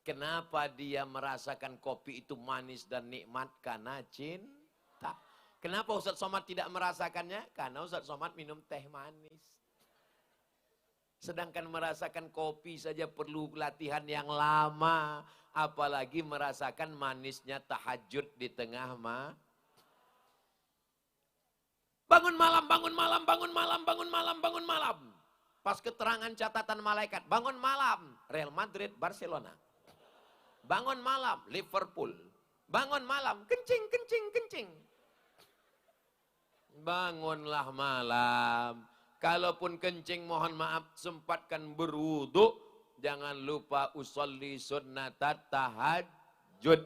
Kenapa dia merasakan kopi itu manis dan nikmat? Karena cinta. Kenapa Ustadz Somad tidak merasakannya? Karena Ustadz Somad minum teh manis. Sedangkan merasakan kopi saja perlu latihan yang lama. Apalagi merasakan manisnya tahajud di tengah bangun malam, bangun malam, bangun malam, bangun malam, bangun malam. Pas keterangan catatan malaikat, bangun malam, Real Madrid, Barcelona. Bangun malam, Liverpool. Bangun malam, kencing, kencing, kencing. Bangunlah malam. Kalaupun kencing mohon maaf, sempatkan berwudu. Jangan lupa usolli sunnatat tahajud.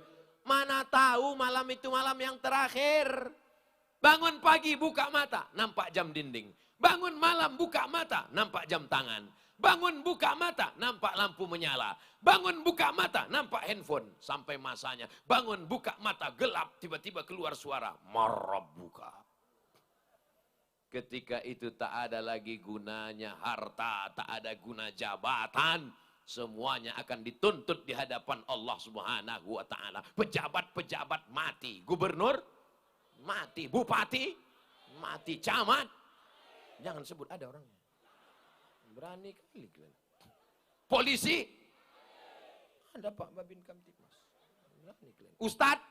Mana tahu malam itu malam yang terakhir. Bangun pagi buka mata, nampak jam dinding. Bangun malam buka mata, nampak jam tangan. Bangun buka mata, nampak lampu menyala. Bangun buka mata, nampak handphone. Sampai masanya, bangun buka mata, gelap. Tiba-tiba keluar suara, Marabbuka. Ketika itu tak ada lagi gunanya harta, tak ada guna jabatan. Semuanya akan dituntut di hadapan Allah Subhanahu wa Ta'ala. Pejabat-pejabat mati. Gubernur mati. Bupati mati. Camat. Jangan sebut ada orangnya. Berani kali kalian. Polisi. Ada Pak Babin Kamtipmas. Berani kalian. Ustadz.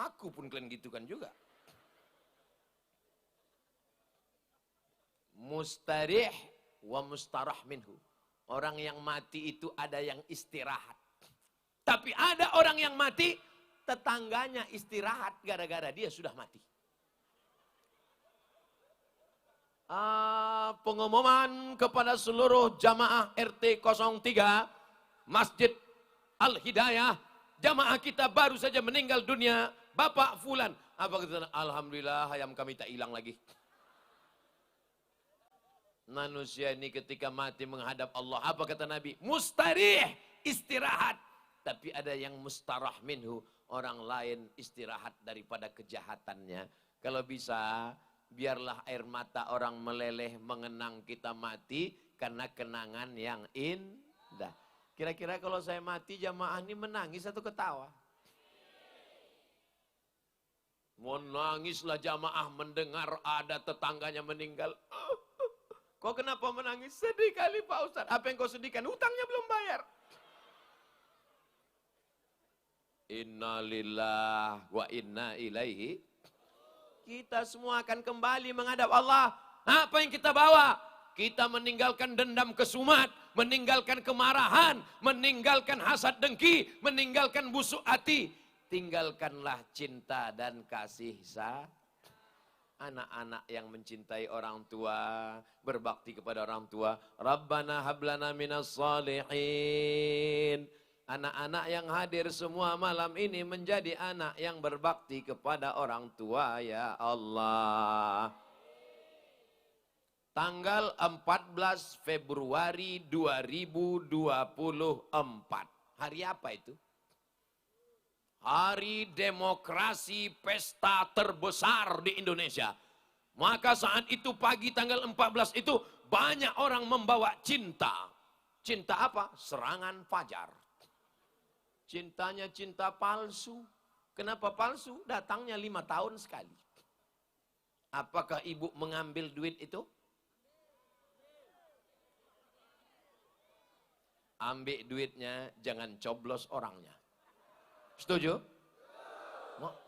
Aku pun kalian gitukan juga. Mustarih wa mustarah minhu. Orang yang mati itu ada yang istirahat. Tapi ada orang yang mati, tetangganya istirahat gara-gara dia sudah mati. Pengumuman kepada seluruh jamaah RT 03 Masjid Al-Hidayah. Jamaah kita baru saja meninggal dunia. Bapak Fulan. Apa kata? Alhamdulillah ayam kami tak hilang lagi. Manusia ini ketika mati menghadap Allah. Apa kata Nabi? Mustarih. Istirahat. Tapi ada yang mustarah minhu. Orang lain istirahat daripada kejahatannya. Kalau bisa... Biarlah air mata orang meleleh mengenang kita mati karena kenangan yang indah. Kira-kira kalau saya mati jamaah ini menangis atau ketawa? Menangislah jamaah mendengar ada tetangganya meninggal. Kok kenapa menangis? Sedih kali Pak Ustadz. Apa yang kau sedihkan? Hutangnya belum bayar. Innalillah wa inna ilaihi. Kita semua akan kembali menghadap Allah. Apa yang kita bawa? Kita meninggalkan dendam kesumat, meninggalkan kemarahan, meninggalkan hasad dengki, meninggalkan busuk hati. Tinggalkanlah cinta dan kasih sayang. Anak-anak yang mencintai orang tua, berbakti kepada orang tua. Rabbana hablana minas salihin. Anak-anak yang hadir semua malam ini menjadi anak yang berbakti kepada orang tua ya Allah. Tanggal 14 Februari 2024. Hari apa itu? Hari demokrasi pesta terbesar di Indonesia. Maka saat itu pagi tanggal 14 itu banyak orang membawa cinta. Cinta apa? Serangan fajar. Cintanya cinta palsu. Kenapa palsu? Datangnya 5 tahun sekali. Apakah ibu mengambil duit itu? Ambil duitnya, jangan coblos orangnya. Setuju?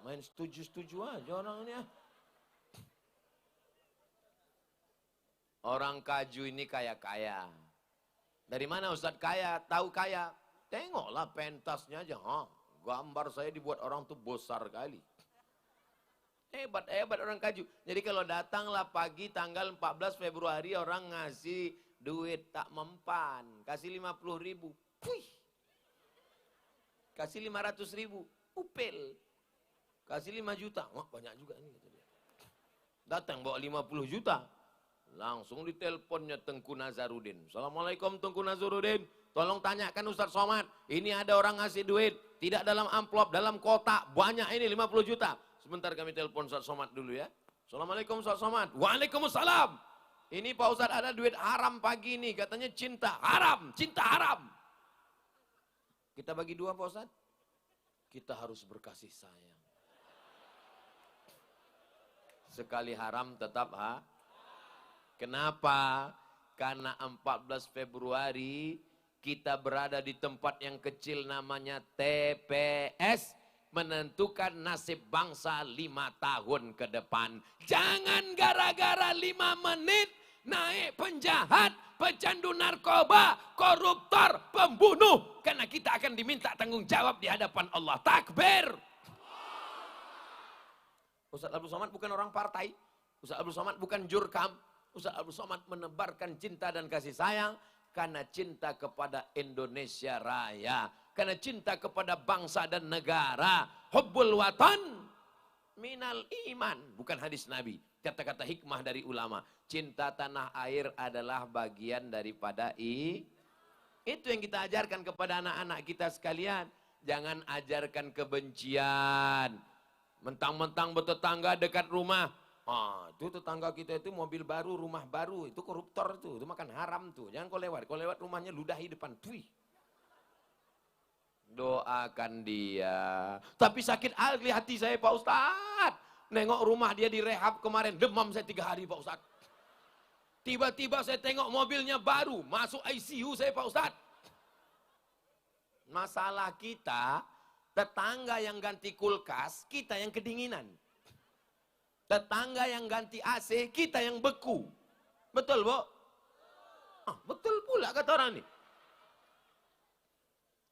Main setuju-setuju aja orangnya. Orang Kaju ini kaya-kaya. Dari mana Ustadz kaya? Tahu kaya? Tengoklah pentasnya aja. Gambar saya dibuat orang tuh besar kali. Hebat orang Kaju. Jadi kalau datanglah pagi tanggal 14 Februari orang ngasih duit tak mempan. Kasih 50.000. Puih. Kasih 500.000. Upil. Kasih 5 juta. Wah banyak juga nih. Datang bawa 50 juta. Langsung diteleponnya Tengku Nazarudin. Assalamualaikum Tengku Nazarudin. Tolong tanyakan Ustadz Somad, ini ada orang ngasih duit, tidak dalam amplop, dalam kotak, banyak ini 50 juta. Sebentar kami telepon Ustadz Somad dulu ya. Assalamualaikum Ustadz Somad. Waalaikumsalam. Ini Pak Ustadz ada duit haram pagi ini, katanya cinta haram, cinta haram. Kita bagi 2 Pak Ustadz. Kita harus berkasih sayang. Sekali haram tetap Kenapa? Karena 14 Februari kita berada di tempat yang kecil namanya TPS. Menentukan nasib bangsa 5 tahun ke depan. Jangan gara-gara 5 menit naik penjahat, pecandu narkoba, koruptor, pembunuh. Karena kita akan diminta tanggung jawab di hadapan Allah. Takbir. Ustadz Abdul Somad bukan orang partai. Ustadz Abdul Somad bukan jurkam. Ustadz Abdul Somad menebarkan cinta dan kasih sayang. Karena cinta kepada Indonesia Raya. karena cinta kepada bangsa dan negara. Hubbul watan minal iman. Bukan hadis Nabi. Kata-kata hikmah dari ulama. Cinta tanah air adalah bagian daripada itu yang kita ajarkan kepada anak-anak kita sekalian. Jangan ajarkan kebencian. Mentang-mentang bertetangga dekat rumah. Itu tetangga kita itu mobil baru, rumah baru. Itu koruptor tuh. Itu makan haram tuh. Jangan kau lewat. Kau lewat rumahnya ludahi depan. Tui. Doakan dia. Tapi sakit hati hati saya Pak Ustadz. Nengok rumah dia direhab kemarin. Demam saya 3 hari Pak Ustadz. Tiba-tiba saya tengok mobilnya baru. Masuk ICU saya Pak Ustadz. Masalah kita, tetangga yang ganti kulkas, kita yang kedinginan. Tetangga yang ganti AC, kita yang beku. Betul, Bu? Betul pula kata orang ini.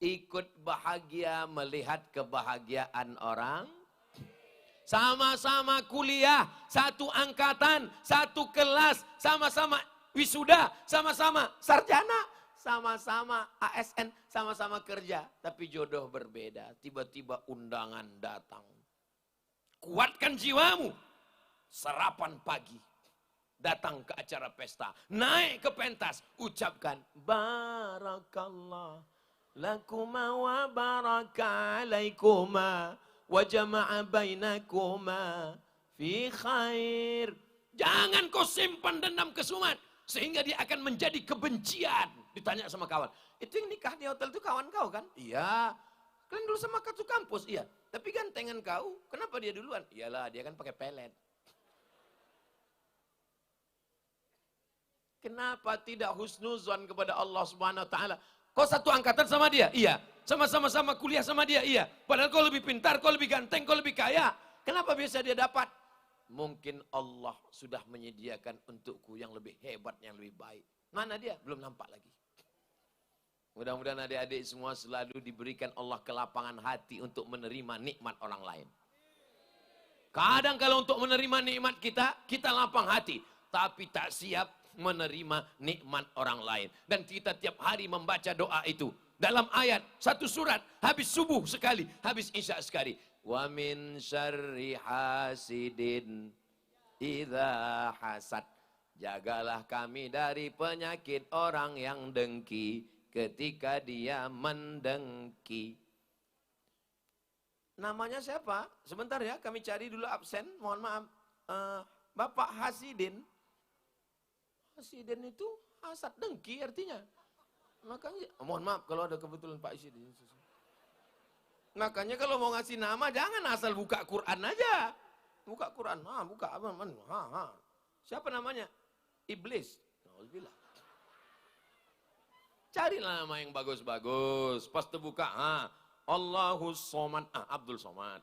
Ikut bahagia melihat kebahagiaan orang. Sama-sama kuliah, satu angkatan, satu kelas, sama-sama wisuda, sama-sama sarjana, sama-sama ASN, sama-sama kerja. Tapi jodoh berbeda. Tiba-tiba undangan datang. Kuatkan jiwamu. Sarapan pagi. Datang ke acara pesta. Naik ke pentas. Ucapkan. Barakallah. Lakuma wa baraka alaikuma. Wa jama'a bainakuma. Fi khair. Jangan kau simpan dendam kesumat. Sehingga dia akan menjadi kebencian. Ditanya sama kawan. Itu yang nikah di hotel itu kawan kau kan? Iya. Kalian dulu sama satu kampus? Iya. Tapi gantengan kau. Kenapa dia duluan? Iyalah dia kan pakai pelet. Kenapa tidak husnuzon kepada Allah Subhanahu wa taala? Kau satu angkatan sama dia? Iya. Sama-sama kuliah sama dia? Iya. Padahal kau lebih pintar, kau lebih ganteng, kau lebih kaya. Kenapa bisa dia dapat? Mungkin Allah sudah menyediakan untukku yang lebih hebat, yang lebih baik. Mana dia? Belum nampak lagi. Mudah-mudahan adik-adik semua selalu diberikan Allah kelapangan hati untuk menerima nikmat orang lain. Kadang kalau untuk menerima nikmat kita lapang hati. Tapi tak siap menerima nikmat orang lain. Dan kita tiap hari membaca doa itu. Dalam ayat, satu surat, habis subuh sekali, habis isya sekali. Wa min syarri hasidin idza hasad. Jagalah kami dari penyakit orang yang dengki ketika dia mendengki. Namanya siapa? Sebentar ya, kami cari dulu absen. Mohon maaf. Bapak Hasidin. Hasidin itu hasad, dengki artinya. Makanya, mohon maaf kalau ada kebetulan Pak Hasidin. Makanya kalau mau ngasih nama jangan asal buka Quran aja. Buka Quran, buka apa? Siapa namanya? Iblis. Alhamdulillah. Carilah nama yang bagus-bagus. Pas terbuka, Allahus Somad, Abdul Somad.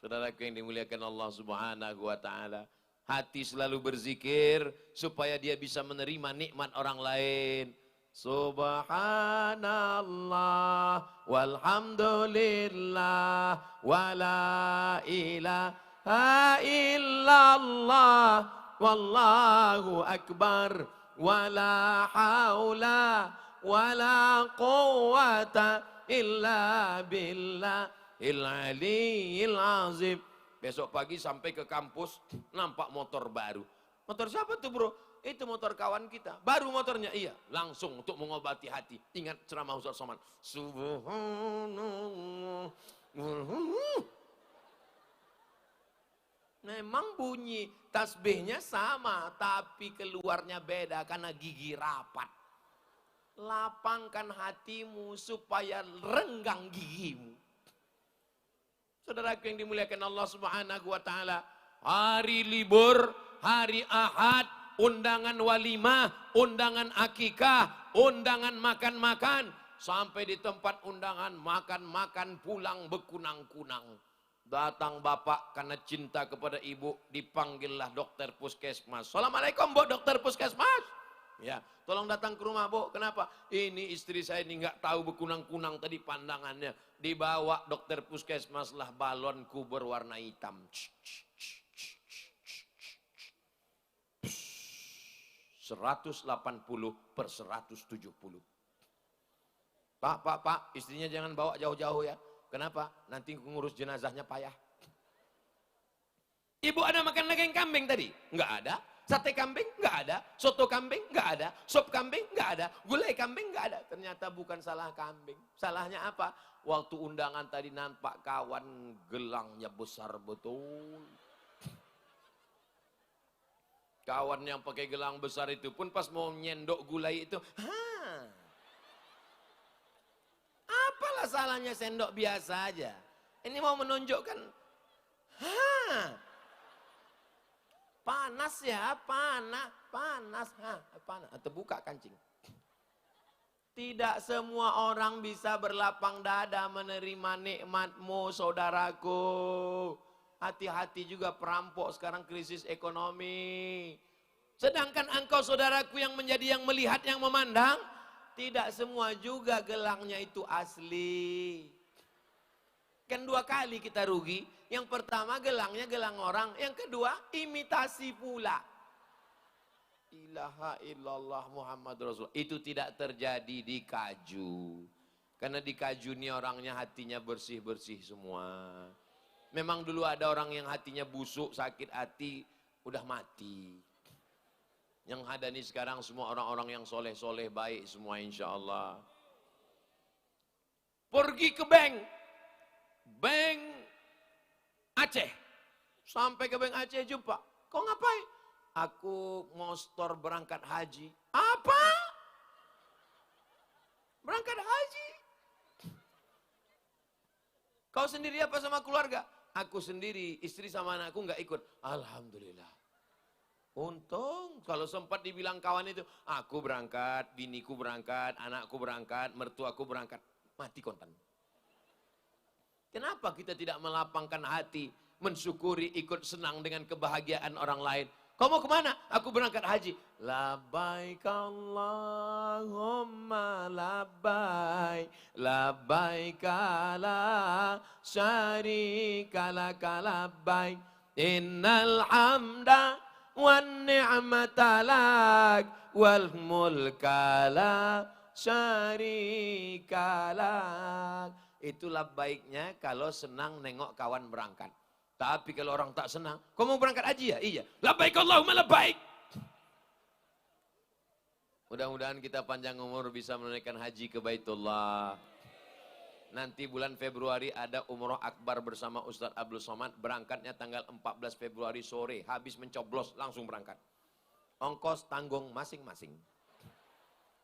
Saudaraku yang dimuliakan Allah Subhanahu wa taala. Hati selalu berzikir supaya dia bisa menerima nikmat orang lain. Subhanallah walhamdulillah wala ilaha illallah wallahu akbar wala haula wala quwata illa billahil aliyyil azim. Besok pagi sampai ke kampus, nampak motor baru. Motor siapa tuh bro? Itu motor kawan kita. Baru motornya, iya. Langsung untuk mengobati hati. Ingat ceramah Ustaz Somad. Subhanallah. Memang bunyi tasbihnya sama, tapi keluarnya beda karena gigi rapat. Lapangkan hatimu supaya renggang gigimu. Saudaraku yang dimuliakan Allah Subhanahu wa taala, hari libur, hari Ahad, undangan walimah, undangan akikah, undangan makan-makan, sampai di tempat undangan makan-makan pulang bekunang-kunang. Datang bapak karena cinta kepada ibu, dipanggillah dokter puskesmas. Assalamualaikum Bu, dokter puskesmas. Ya, tolong datang ke rumah Bu. Kenapa? Ini istri saya ini nggak tahu bekunang-kunang tadi pandangannya. Dibawa dokter puskesmas lah balon kubur warna hitam. 180/170. Pak, istrinya jangan bawa jauh-jauh ya. Kenapa? Nanti ngurus jenazahnya payah. Ibu ada makan daging kambing tadi? Enggak ada. Sate kambing? Enggak ada. Soto kambing? Enggak ada. Sop kambing? Enggak ada. Gulai kambing? Enggak ada. Ternyata bukan salah kambing. Salahnya apa? Waktu undangan tadi nampak kawan gelangnya besar betul. Kawan yang pakai gelang besar itu pun pas mau nyendok gulai itu, apalah salahnya sendok biasa aja. Ini mau menunjukkan, panas ya, panas, atau buka kancing. Tidak semua orang bisa berlapang dada menerima nikmatmu, saudaraku. Hati-hati juga perampok sekarang krisis ekonomi. Sedangkan engkau saudaraku yang menjadi yang melihat, yang memandang, tidak semua juga gelangnya itu asli. Kan dua kali kita rugi. Yang pertama gelangnya gelang orang, yang kedua imitasi pula. Ilaha illallah Muhammad Rasul. Itu tidak terjadi di Kaju. Karena di Kaju ini orangnya hatinya bersih-bersih semua. Memang dulu ada orang yang hatinya busuk, sakit hati, udah mati. Yang ada nih sekarang semua orang-orang yang soleh-soleh baik semua insya Allah. Pergi ke bank Aceh. Sampai ke bank Aceh jumpa. Kau ngapain? Aku mau store berangkat haji. Apa? Berangkat haji? Kau sendiri apa sama keluarga? Aku sendiri, istri sama anakku nggak ikut. Alhamdulillah. Untung kalau sempat dibilang kawan itu, aku berangkat, biniku berangkat, anakku berangkat, mertuaku berangkat. Mati kontan. Kenapa kita tidak melapangkan hati, mensyukuri, ikut senang dengan kebahagiaan orang lain? Kau mau kemana? Aku berangkat haji. Labbaik Allahumma labbaik, labbaik la syarika laka labbaik, innal hamda wan ni'mata lak wal mulka la syarika lak. Itulah baiknya kalau senang nengok kawan berangkat. Tapi kalau orang tak senang, kau mau berangkat haji ya? Iya. Labbaik Allahumma labbaik. Mudah-mudahan kita panjang umur bisa menunaikan haji ke Baitullah. Nanti bulan Februari ada umroh akbar bersama Ustadz Abdul Somad. Berangkatnya tanggal 14 Februari sore. Habis mencoblos langsung berangkat. Ongkos tanggung masing-masing.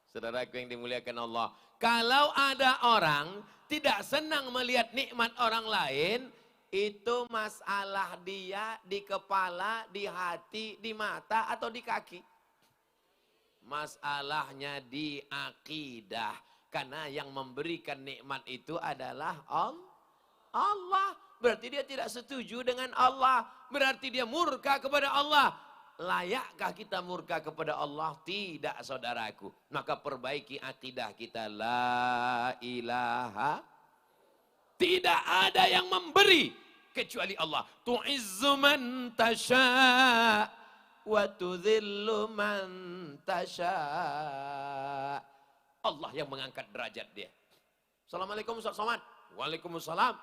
Saudaraku yang dimuliakan Allah. Kalau ada orang tidak senang melihat nikmat orang lain, itu masalah dia di kepala, di hati, di mata, atau di kaki. Masalahnya di akidah. Karena yang memberikan nikmat itu adalah Allah. Berarti dia tidak setuju dengan Allah. Berarti dia murka kepada Allah. Layakkah kita murka kepada Allah? Tidak, saudaraku. Maka perbaiki akidah kita. La ilaha. Tidak ada yang memberi kecuali Allah. Tu'izzu man tasha wa tudhillu man tasha. Allah yang mengangkat derajat dia. Assalamualaikum Ustaz Somad. Waalaikumsalam.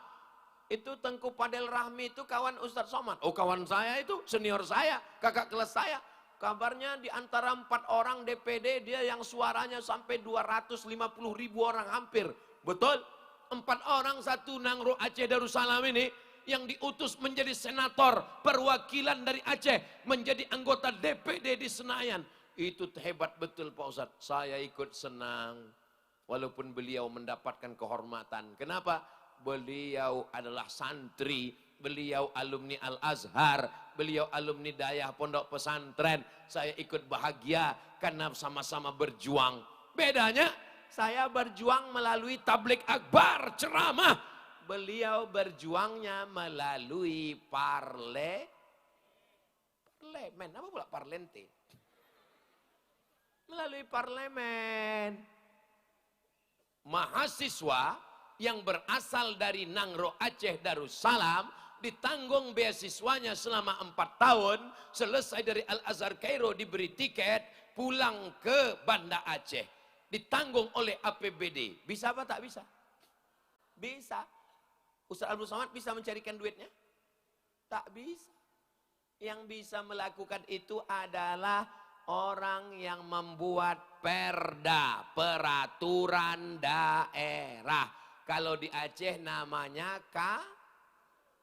Itu Tengku Padel Rahmi itu kawan Ustaz Somad. Oh, kawan saya itu, senior saya, kakak kelas saya. Kabarnya di antara 4 orang DPD dia yang suaranya sampai 250.000 orang hampir. Betul? 4 orang, satu Nangro Aceh Darussalam ini yang diutus menjadi senator perwakilan dari Aceh, menjadi anggota DPD di Senayan. Itu hebat betul Pak Ustadz. Saya ikut senang walaupun beliau mendapatkan kehormatan. Kenapa? Beliau adalah santri, beliau alumni Al-Azhar, beliau alumni Dayah Pondok Pesantren. Saya ikut bahagia karena sama-sama berjuang. Bedanya saya berjuang melalui tablik akbar, ceramah. Beliau berjuangnya melalui parlemen. Apa pula parlente? Melalui parlemen. Mahasiswa yang berasal dari Nangro Aceh Darussalam ditanggung beasiswanya selama 4 tahun. Selesai dari Al-Azhar Kairo diberi tiket pulang ke Banda Aceh. ditanggung oleh APBD. Bisa apa tak bisa? Bisa. Ustaz Abdul Somad bisa mencarikan duitnya? Tak bisa. Yang bisa melakukan itu adalah orang yang membuat perda, peraturan daerah. Kalau di Aceh namanya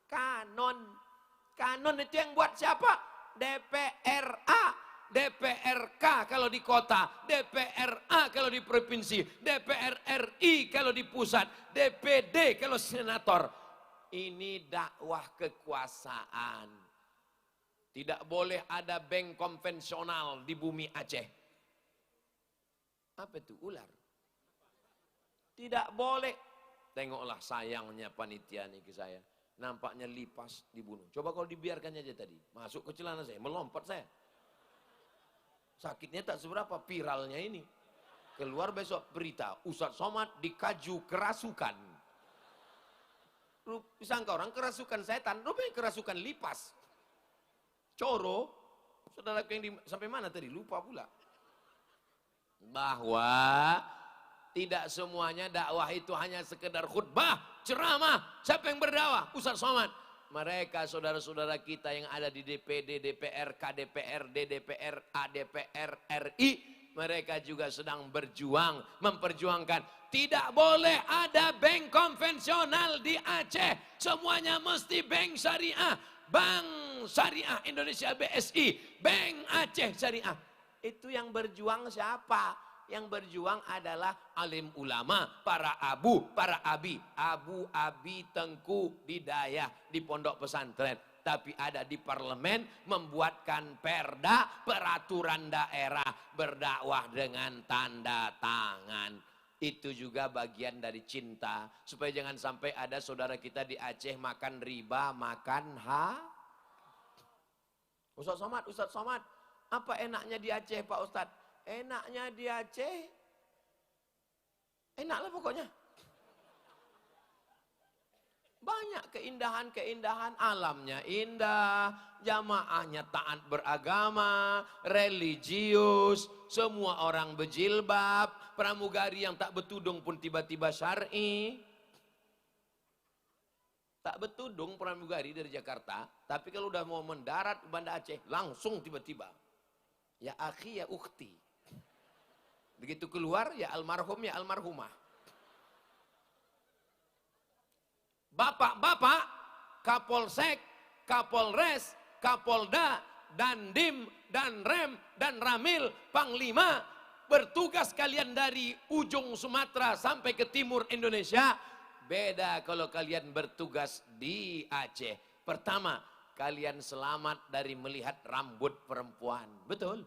kanon. Kanon itu yang buat siapa? DPRA, DPRK kalau di kota, DPRA kalau di provinsi, DPR RI kalau di pusat, DPD kalau senator. Ini dakwah kekuasaan. Tidak boleh ada bank konvensional di bumi Aceh. Apa itu? Ular. Tidak boleh. Tengoklah sayangnya panitia nih ke saya. Nampaknya lipas dibunuh. Coba kalau dibiarkannya aja tadi. Masuk ke celana saya, melompat saya. Sakitnya tak seberapa, viralnya ini. Keluar besok berita, Ustaz Somad dikaju kerasukan. Sangka orang kerasukan setan, rupanya kerasukan lipas. Coro, saudara yang sampai mana tadi? Lupa pula. Bahwa tidak semuanya dakwah itu hanya sekedar khutbah, ceramah. Siapa yang berdakwah? Ustaz Somad. Mereka saudara-saudara kita yang ada di DPD, DPR, KDPRD, DPR, ADPR, RI. Mereka juga sedang berjuang, memperjuangkan. Tidak boleh ada bank konvensional di Aceh. Semuanya mesti bank syariah. Bank Syariah Indonesia BSI. Bank Aceh Syariah. Itu yang berjuang siapa? Yang berjuang adalah alim ulama, para abu, para abi. Abu, abi, tengku, didayah di pondok pesantren. Tapi ada di parlemen membuatkan perda, peraturan daerah, berdakwah dengan tanda tangan. Itu juga bagian dari cinta. Supaya jangan sampai ada saudara kita di Aceh makan riba, makan Ustaz Somad, apa enaknya di Aceh Pak Ustadz? Enaknya di Aceh, enaklah pokoknya. Banyak keindahan-keindahan, alamnya indah, jamaahnya taat beragama, religius, semua orang berjilbab, pramugari yang tak bertudung pun tiba-tiba syar'i. Tak bertudung pramugari dari Jakarta, tapi kalau udah mau mendarat Banda Aceh, langsung tiba-tiba. Ya akhi, ya ukhti. Begitu keluar, ya almarhum, ya almarhumah. Bapak-bapak, Kapolsek, Kapolres, Kapolda, Dandim, dan Rem, dan Ramil, Panglima, bertugas kalian dari ujung Sumatera sampai ke timur Indonesia. Beda kalau kalian bertugas di Aceh. Pertama, kalian selamat dari melihat rambut perempuan. Betul?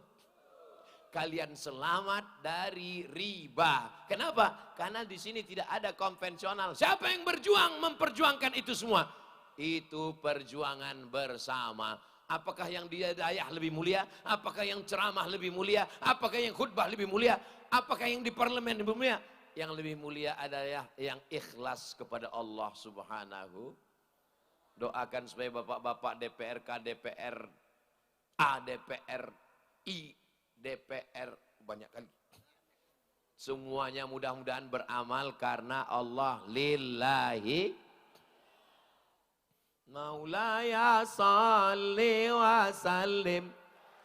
Kalian selamat dari riba. Kenapa? Karena di sini tidak ada konvensional. Siapa yang berjuang memperjuangkan itu semua? Itu perjuangan bersama. Apakah yang didayah lebih mulia? Apakah yang ceramah lebih mulia? Apakah yang khutbah lebih mulia? Apakah yang di parlemen lebih mulia? Yang lebih mulia adalah yang ikhlas kepada Allah Subhanahu. Doakan supaya bapak-bapak DPRK, DPR A, DPR I, DPR banyak kali. Semuanya mudah-mudahan beramal karena Allah. Lillahi Maulaya salli wa sallim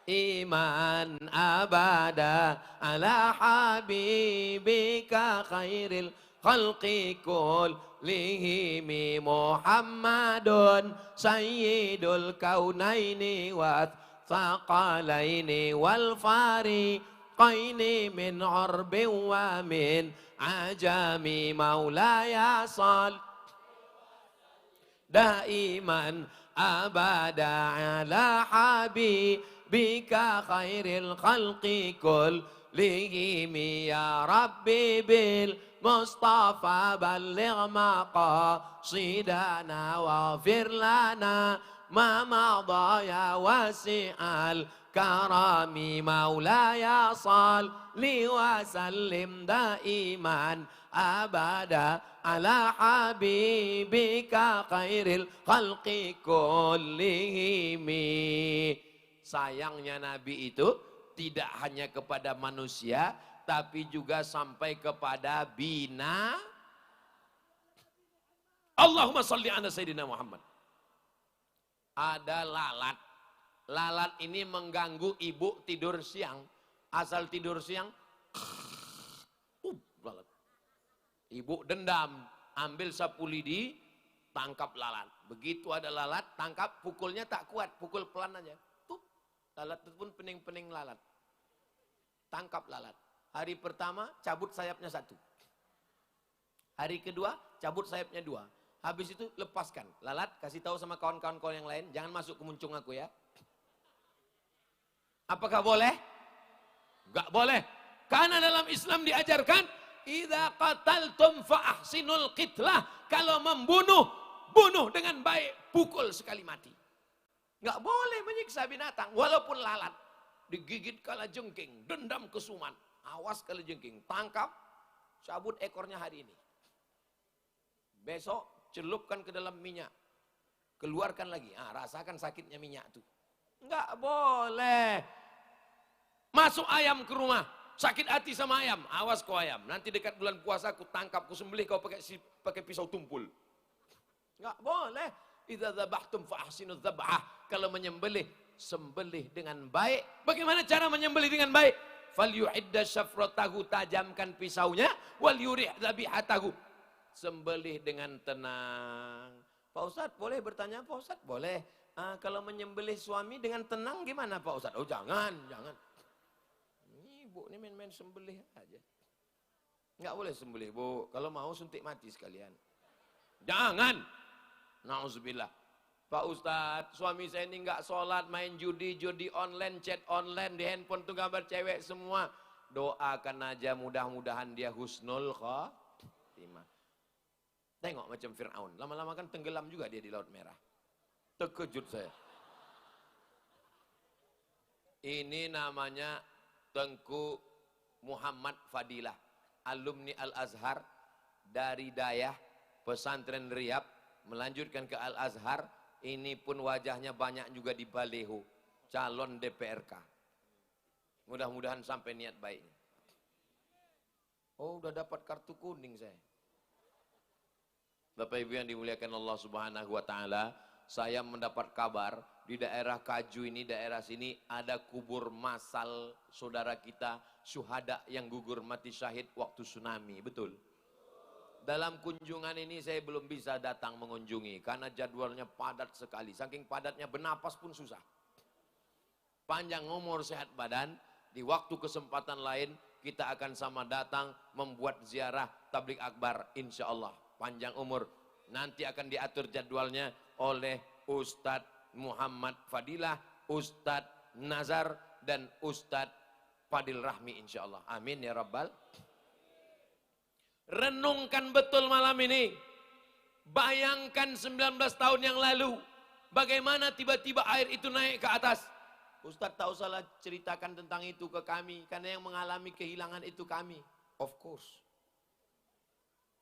iman abada ala habibika khairil khalqi kullihim Muhammadun sayyidul kaunaini wa thaqalaini wal fariqaini min urbi wa min ajami maulaya sal daiman abada ala habibika khairil khalqi kullihim ya rabbi bil mustafa balligh maqasidana waghfir lana ma madha ya wasi'al karami maulaya salli wa sallim daiman abada ala habibika khairil khalqi kullihim. Sayangnya Nabi itu tidak hanya kepada manusia, tapi juga sampai kepada bina. Allahumma salli ala Sayyidina Muhammad. Ada lalat. Lalat ini mengganggu ibu tidur siang. Asal tidur siang, lalat. Ibu dendam, ambil sapu lidi, tangkap lalat. Begitu ada lalat, tangkap, pukulnya tak kuat, pukul pelan aja. Lalat itu pun pening-pening lalat. Tangkap lalat. Hari pertama, cabut sayapnya 1. Hari kedua, cabut sayapnya 2. Habis itu lepaskan. Lalat, kasih tahu sama kawan-kawan kau yang lain, jangan masuk ke muncung aku ya. Apakah boleh? Enggak boleh. Karena dalam Islam diajarkan, idza qataltum fa ahsinul qitlah. Kalau membunuh, bunuh dengan baik, pukul sekali mati. Enggak boleh menyiksa binatang, walaupun lalat. Digigit kalajengking, dendam kesuman. Awas kalajengking, tangkap, cabut ekornya hari ini. Besok celupkan ke dalam minyak. Keluarkan lagi, rasakan sakitnya minyak tuh. Enggak boleh. Masuk ayam ke rumah, sakit hati sama ayam, awas kau ayam. Nanti dekat bulan puasa aku tangkap, aku sembelih kau pakai pisau tumpul. Enggak boleh. Idza dzabhtum fa ahsinuz dzabhah. Kalau menyembelih, sembelih dengan baik. Bagaimana cara menyembelih dengan baik? Falyu'idda syafratahu, tajamkan pisaunya, wal yurih dzabihatahu. Sembelih dengan tenang. Pak Ustadz boleh bertanya Pak Ustadz? Boleh. Kalau menyembelih suami dengan tenang gimana Pak Ustadz? Oh jangan. Bu, ini main-main sembelih aja. Enggak boleh sembelih, Bu. Kalau mau suntik mati sekalian. Jangan. Nauzubillah. Pak Ustadz, suami saya ini enggak sholat, main judi online, chat online, di handphone tuh gambar cewek semua. Doakan aja mudah-mudahan dia husnul khotimah. Tengok macam Fir'aun. Lama-lama kan tenggelam juga dia di Laut Merah. Terkejut saya. Ini namanya Tengku Muhammad Fadilah, alumni Al-Azhar dari Dayah, pesantren Riyab, melanjutkan ke Al-Azhar. Ini pun wajahnya banyak juga di baleho, calon DPRK. Mudah-mudahan sampai niat baiknya. Oh, udah dapat kartu kuning saya. Bapak Ibu yang dimuliakan Allah Subhanahu wa taala, saya mendapat kabar di daerah Kaju ini, daerah sini ada kubur massal saudara kita syuhada yang gugur mati syahid waktu tsunami, betul? Dalam kunjungan ini saya belum bisa datang mengunjungi karena jadwalnya padat sekali. Saking padatnya bernapas pun susah. Panjang umur sehat badan, di waktu kesempatan lain kita akan sama datang membuat ziarah tablik akbar insyaallah. Panjang umur, nanti akan diatur jadwalnya oleh Ustadz Muhammad Fadilah, Ustadz Nazar, dan Ustadz Fadil Rahmi insyaallah. Amin ya rabbal. Renungkan betul malam ini. Bayangkan 19 tahun yang lalu, bagaimana tiba-tiba air itu naik ke atas. Ustadz tak usahlah ceritakan tentang itu ke kami, karena yang mengalami kehilangan itu kami. Of course.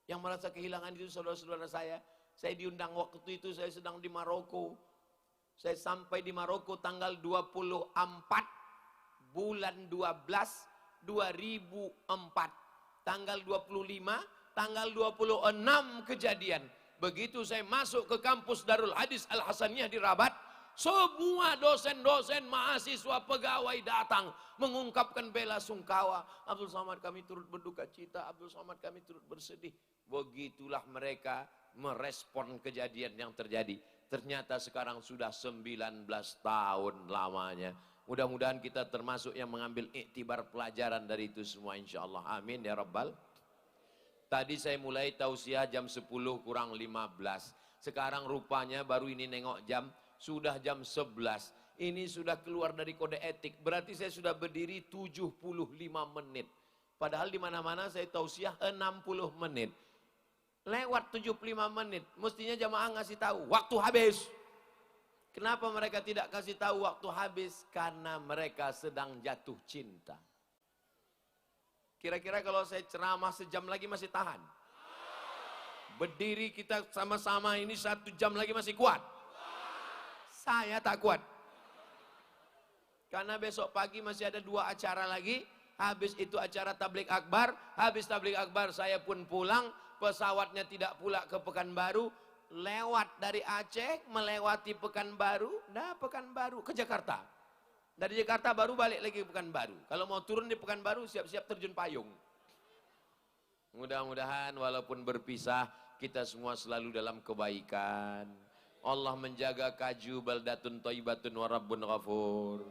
Yang merasa kehilangan itu saudara-saudara saya. Saya diundang waktu itu, saya sedang di Maroko. Saya sampai di Maroko tanggal 24 bulan 12 2004. Tanggal 25, tanggal 26 kejadian. Begitu saya masuk ke kampus Darul Hadis Al-Hasaniyah di Rabat, semua dosen-dosen, mahasiswa, pegawai datang mengungkapkan bela sungkawa. Abdul Somad kami turut berduka cita, Abdul Somad kami turut bersedih. Begitulah mereka merespon kejadian yang terjadi. Ternyata sekarang sudah 19 tahun lamanya. Mudah-mudahan kita termasuk yang mengambil iktibar pelajaran dari itu semua insyaallah. Amin ya rabbal. Tadi saya mulai tausiah jam 10 kurang 15. Sekarang rupanya baru ini nengok jam, sudah jam 11. Ini sudah keluar dari kode etik. Berarti saya sudah berdiri 75 menit. Padahal di mana-mana saya tausiah 60 menit. Lewat 75 menit. Mestinya jamaah ngasih tahu, waktu habis. Kenapa mereka tidak kasih tahu waktu habis? Karena mereka sedang jatuh cinta. Kira-kira kalau saya ceramah sejam lagi masih tahan? Berdiri kita sama-sama ini 1 jam lagi masih kuat? Saya tak kuat. Karena besok pagi masih ada 2 acara lagi. Habis itu acara tablik akbar, habis tablik akbar saya pun pulang, pesawatnya tidak pula ke Pekanbaru, lewat dari Aceh, melewati Pekanbaru, Pekanbaru ke Jakarta. Dari Jakarta baru balik lagi ke Pekanbaru. Kalau mau turun di Pekanbaru, siap-siap terjun payung. Mudah-mudahan walaupun berpisah, kita semua selalu dalam kebaikan. Allah menjaga Kaju, baldatun thayyibatun wa rabbun ghafur.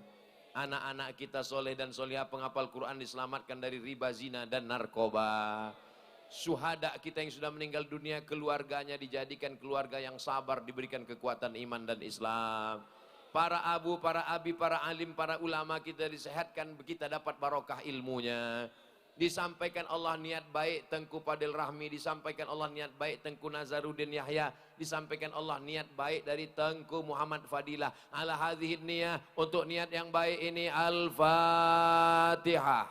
Anak-anak kita soleh dan solehah penghafal Quran diselamatkan dari riba, zina, dan narkoba. Syuhada kita yang sudah meninggal dunia, keluarganya dijadikan keluarga yang sabar, diberikan kekuatan iman dan Islam. Para abu, para abi, para alim, para ulama kita disehatkan, kita dapat barokah ilmunya. Disampaikan Allah niat baik Tengku Fadil Rahmi, disampaikan Allah niat baik Tengku Nazarudin Yahya, disampaikan Allah niat baik dari Tengku Muhammad Fadilah. Ala hadhihi niyah, untuk niat yang baik ini Al-Fatihah.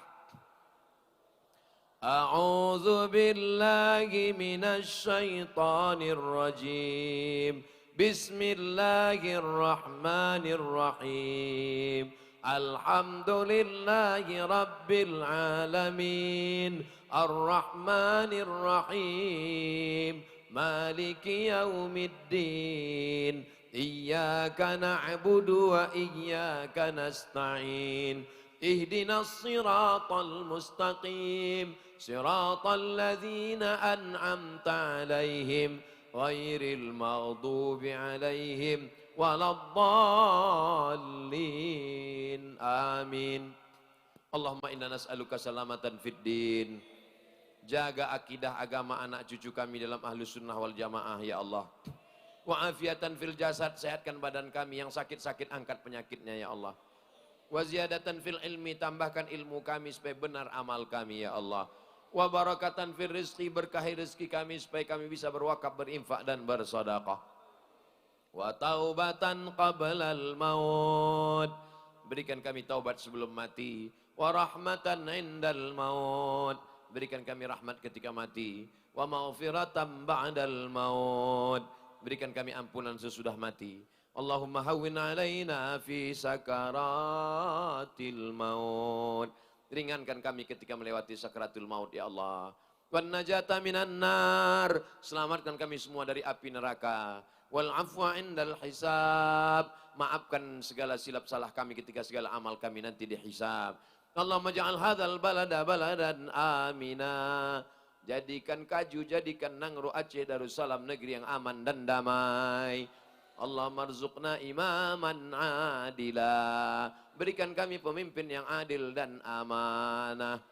A'udzu billahi minasy syaithanir rajim. Bismillahirrahmanirrahim. Alhamdulillahi Rabbil Alamin, Ar-Rahmanir Rahim, Maliki Yaumiddin, Iyyaka na'budu wa iyyaka nasta'in, Ihdinas siratal mustaqim, Siratal ladzina an'amta 'alaihim, Ghairil maghdubi 'alaihim waladdallin. Amin. Allahumma inna nas'aluka salamatan fid din. Jaga akidah agama anak cucu kami dalam ahlus sunnah wal jamaah ya Allah. Wa afiatan fil jasad, sehatkan badan kami, yang sakit-sakit angkat penyakitnya ya Allah. Wa ziyadatan fil ilmi, tambahkan ilmu kami supaya benar amal kami ya Allah. Wa barakatan fil rizqi, berkahi rezeki kami supaya kami bisa berwakaf, berinfak dan bersedekah. Wa taubatan qablal maut, berikan kami taubat sebelum mati. Wa rahmatan indal maut, berikan kami rahmat ketika mati. Wa maghfiratan ba'dal maut, berikan kami ampunan sesudah mati. Allahumma hawwin alaina fi sakaratil maut, ringankan kami ketika melewati sakaratul maut ya Allah. Wan najata minan nar, selamatkan kami semua dari api neraka. Wal afwa indal hisab, maafkan segala silap salah kami ketika segala amal kami nanti dihisab. Allahumma ja'al hadzal balada baladan amina, jadikan Kaju, jadikan Nangro Aceh Darussalam negeri yang aman dan damai. Allahumma rzuqna imaman adila, berikan kami pemimpin yang adil dan amanah.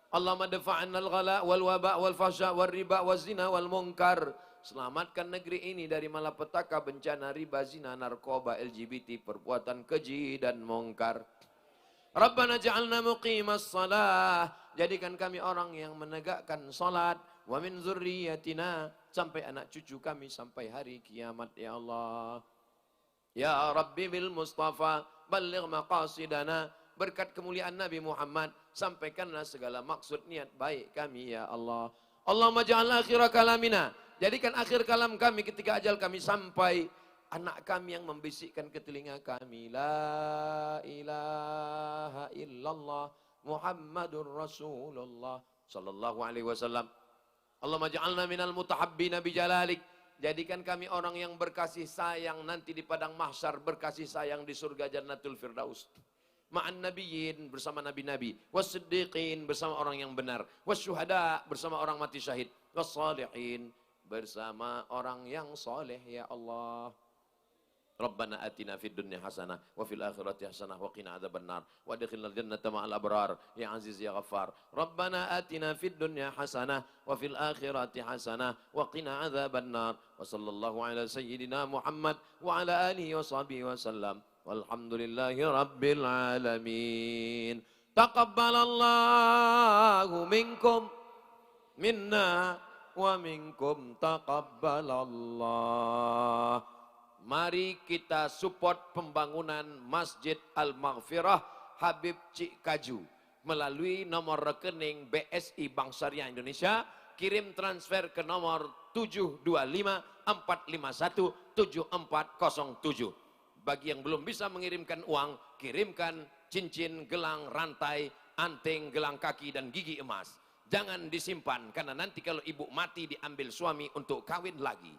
Allahumma dafa'anna al-ghala wal waba wal fahsya wal riba wal zina wal munkar, selamatkan negeri ini dari malapetaka, bencana, riba, zina, narkoba, LGBT, perbuatan keji dan mungkar. Rabbana ja'alna muqimas salah, jadikan kami orang yang menegakkan salat. Wa min dzurriyyatina, sampai anak cucu kami sampai hari kiamat ya Allah. Ya Rabbi bil Mustafa balligh maqasidana, berkat kemuliaan Nabi Muhammad sampaikanlah segala maksud niat baik kami ya Allah. Allahumma ja'al akhira kalamina, jadikan akhir kalam kami ketika ajal kami sampai, anak kami yang membisikkan ke telinga kami, la ilaha illallah Muhammadur Rasulullah sallallahu alaihi wasallam. Allahumma ja'alna minal mutahabbina bijalalik, jadikan kami orang yang berkasih sayang nanti di padang mahsyar, berkasih sayang di surga Jannatul Firdaus. Ma'an nabiyyin, bersama nabi-nabi, was-siddiqin, bersama orang yang benar, was-syuhada, bersama orang mati syahid, was-salihin, bersama orang yang soleh ya Allah. Rabbana atina fid dunya hasanah wa fil akhirati hasanah wa qina adzabannar wa adkhilnal jannata ma'al abrar ya aziz ya ghaffar. Rabbana atina fid dunya hasanah wa fil akhirati hasanah wa qina adzabannar. Wa sallallahu ala sayyidina Muhammad wa ala alihi wa sahbihi wa sallam. Walhamdulillahi rabbil alamin. Taqabbalallahu minkum minna wa minkum taqabbalallah. Mari kita support pembangunan Masjid Al-Maghfirah Habib Cik Kaju melalui nomor rekening BSI Bank Syariah Indonesia. Kirim transfer ke nomor 725-451-7407. Bagi yang belum bisa mengirimkan uang, kirimkan cincin, gelang, rantai, anting, gelang kaki, dan gigi emas. Jangan disimpan, karena nanti kalau ibu mati diambil suami untuk kawin lagi.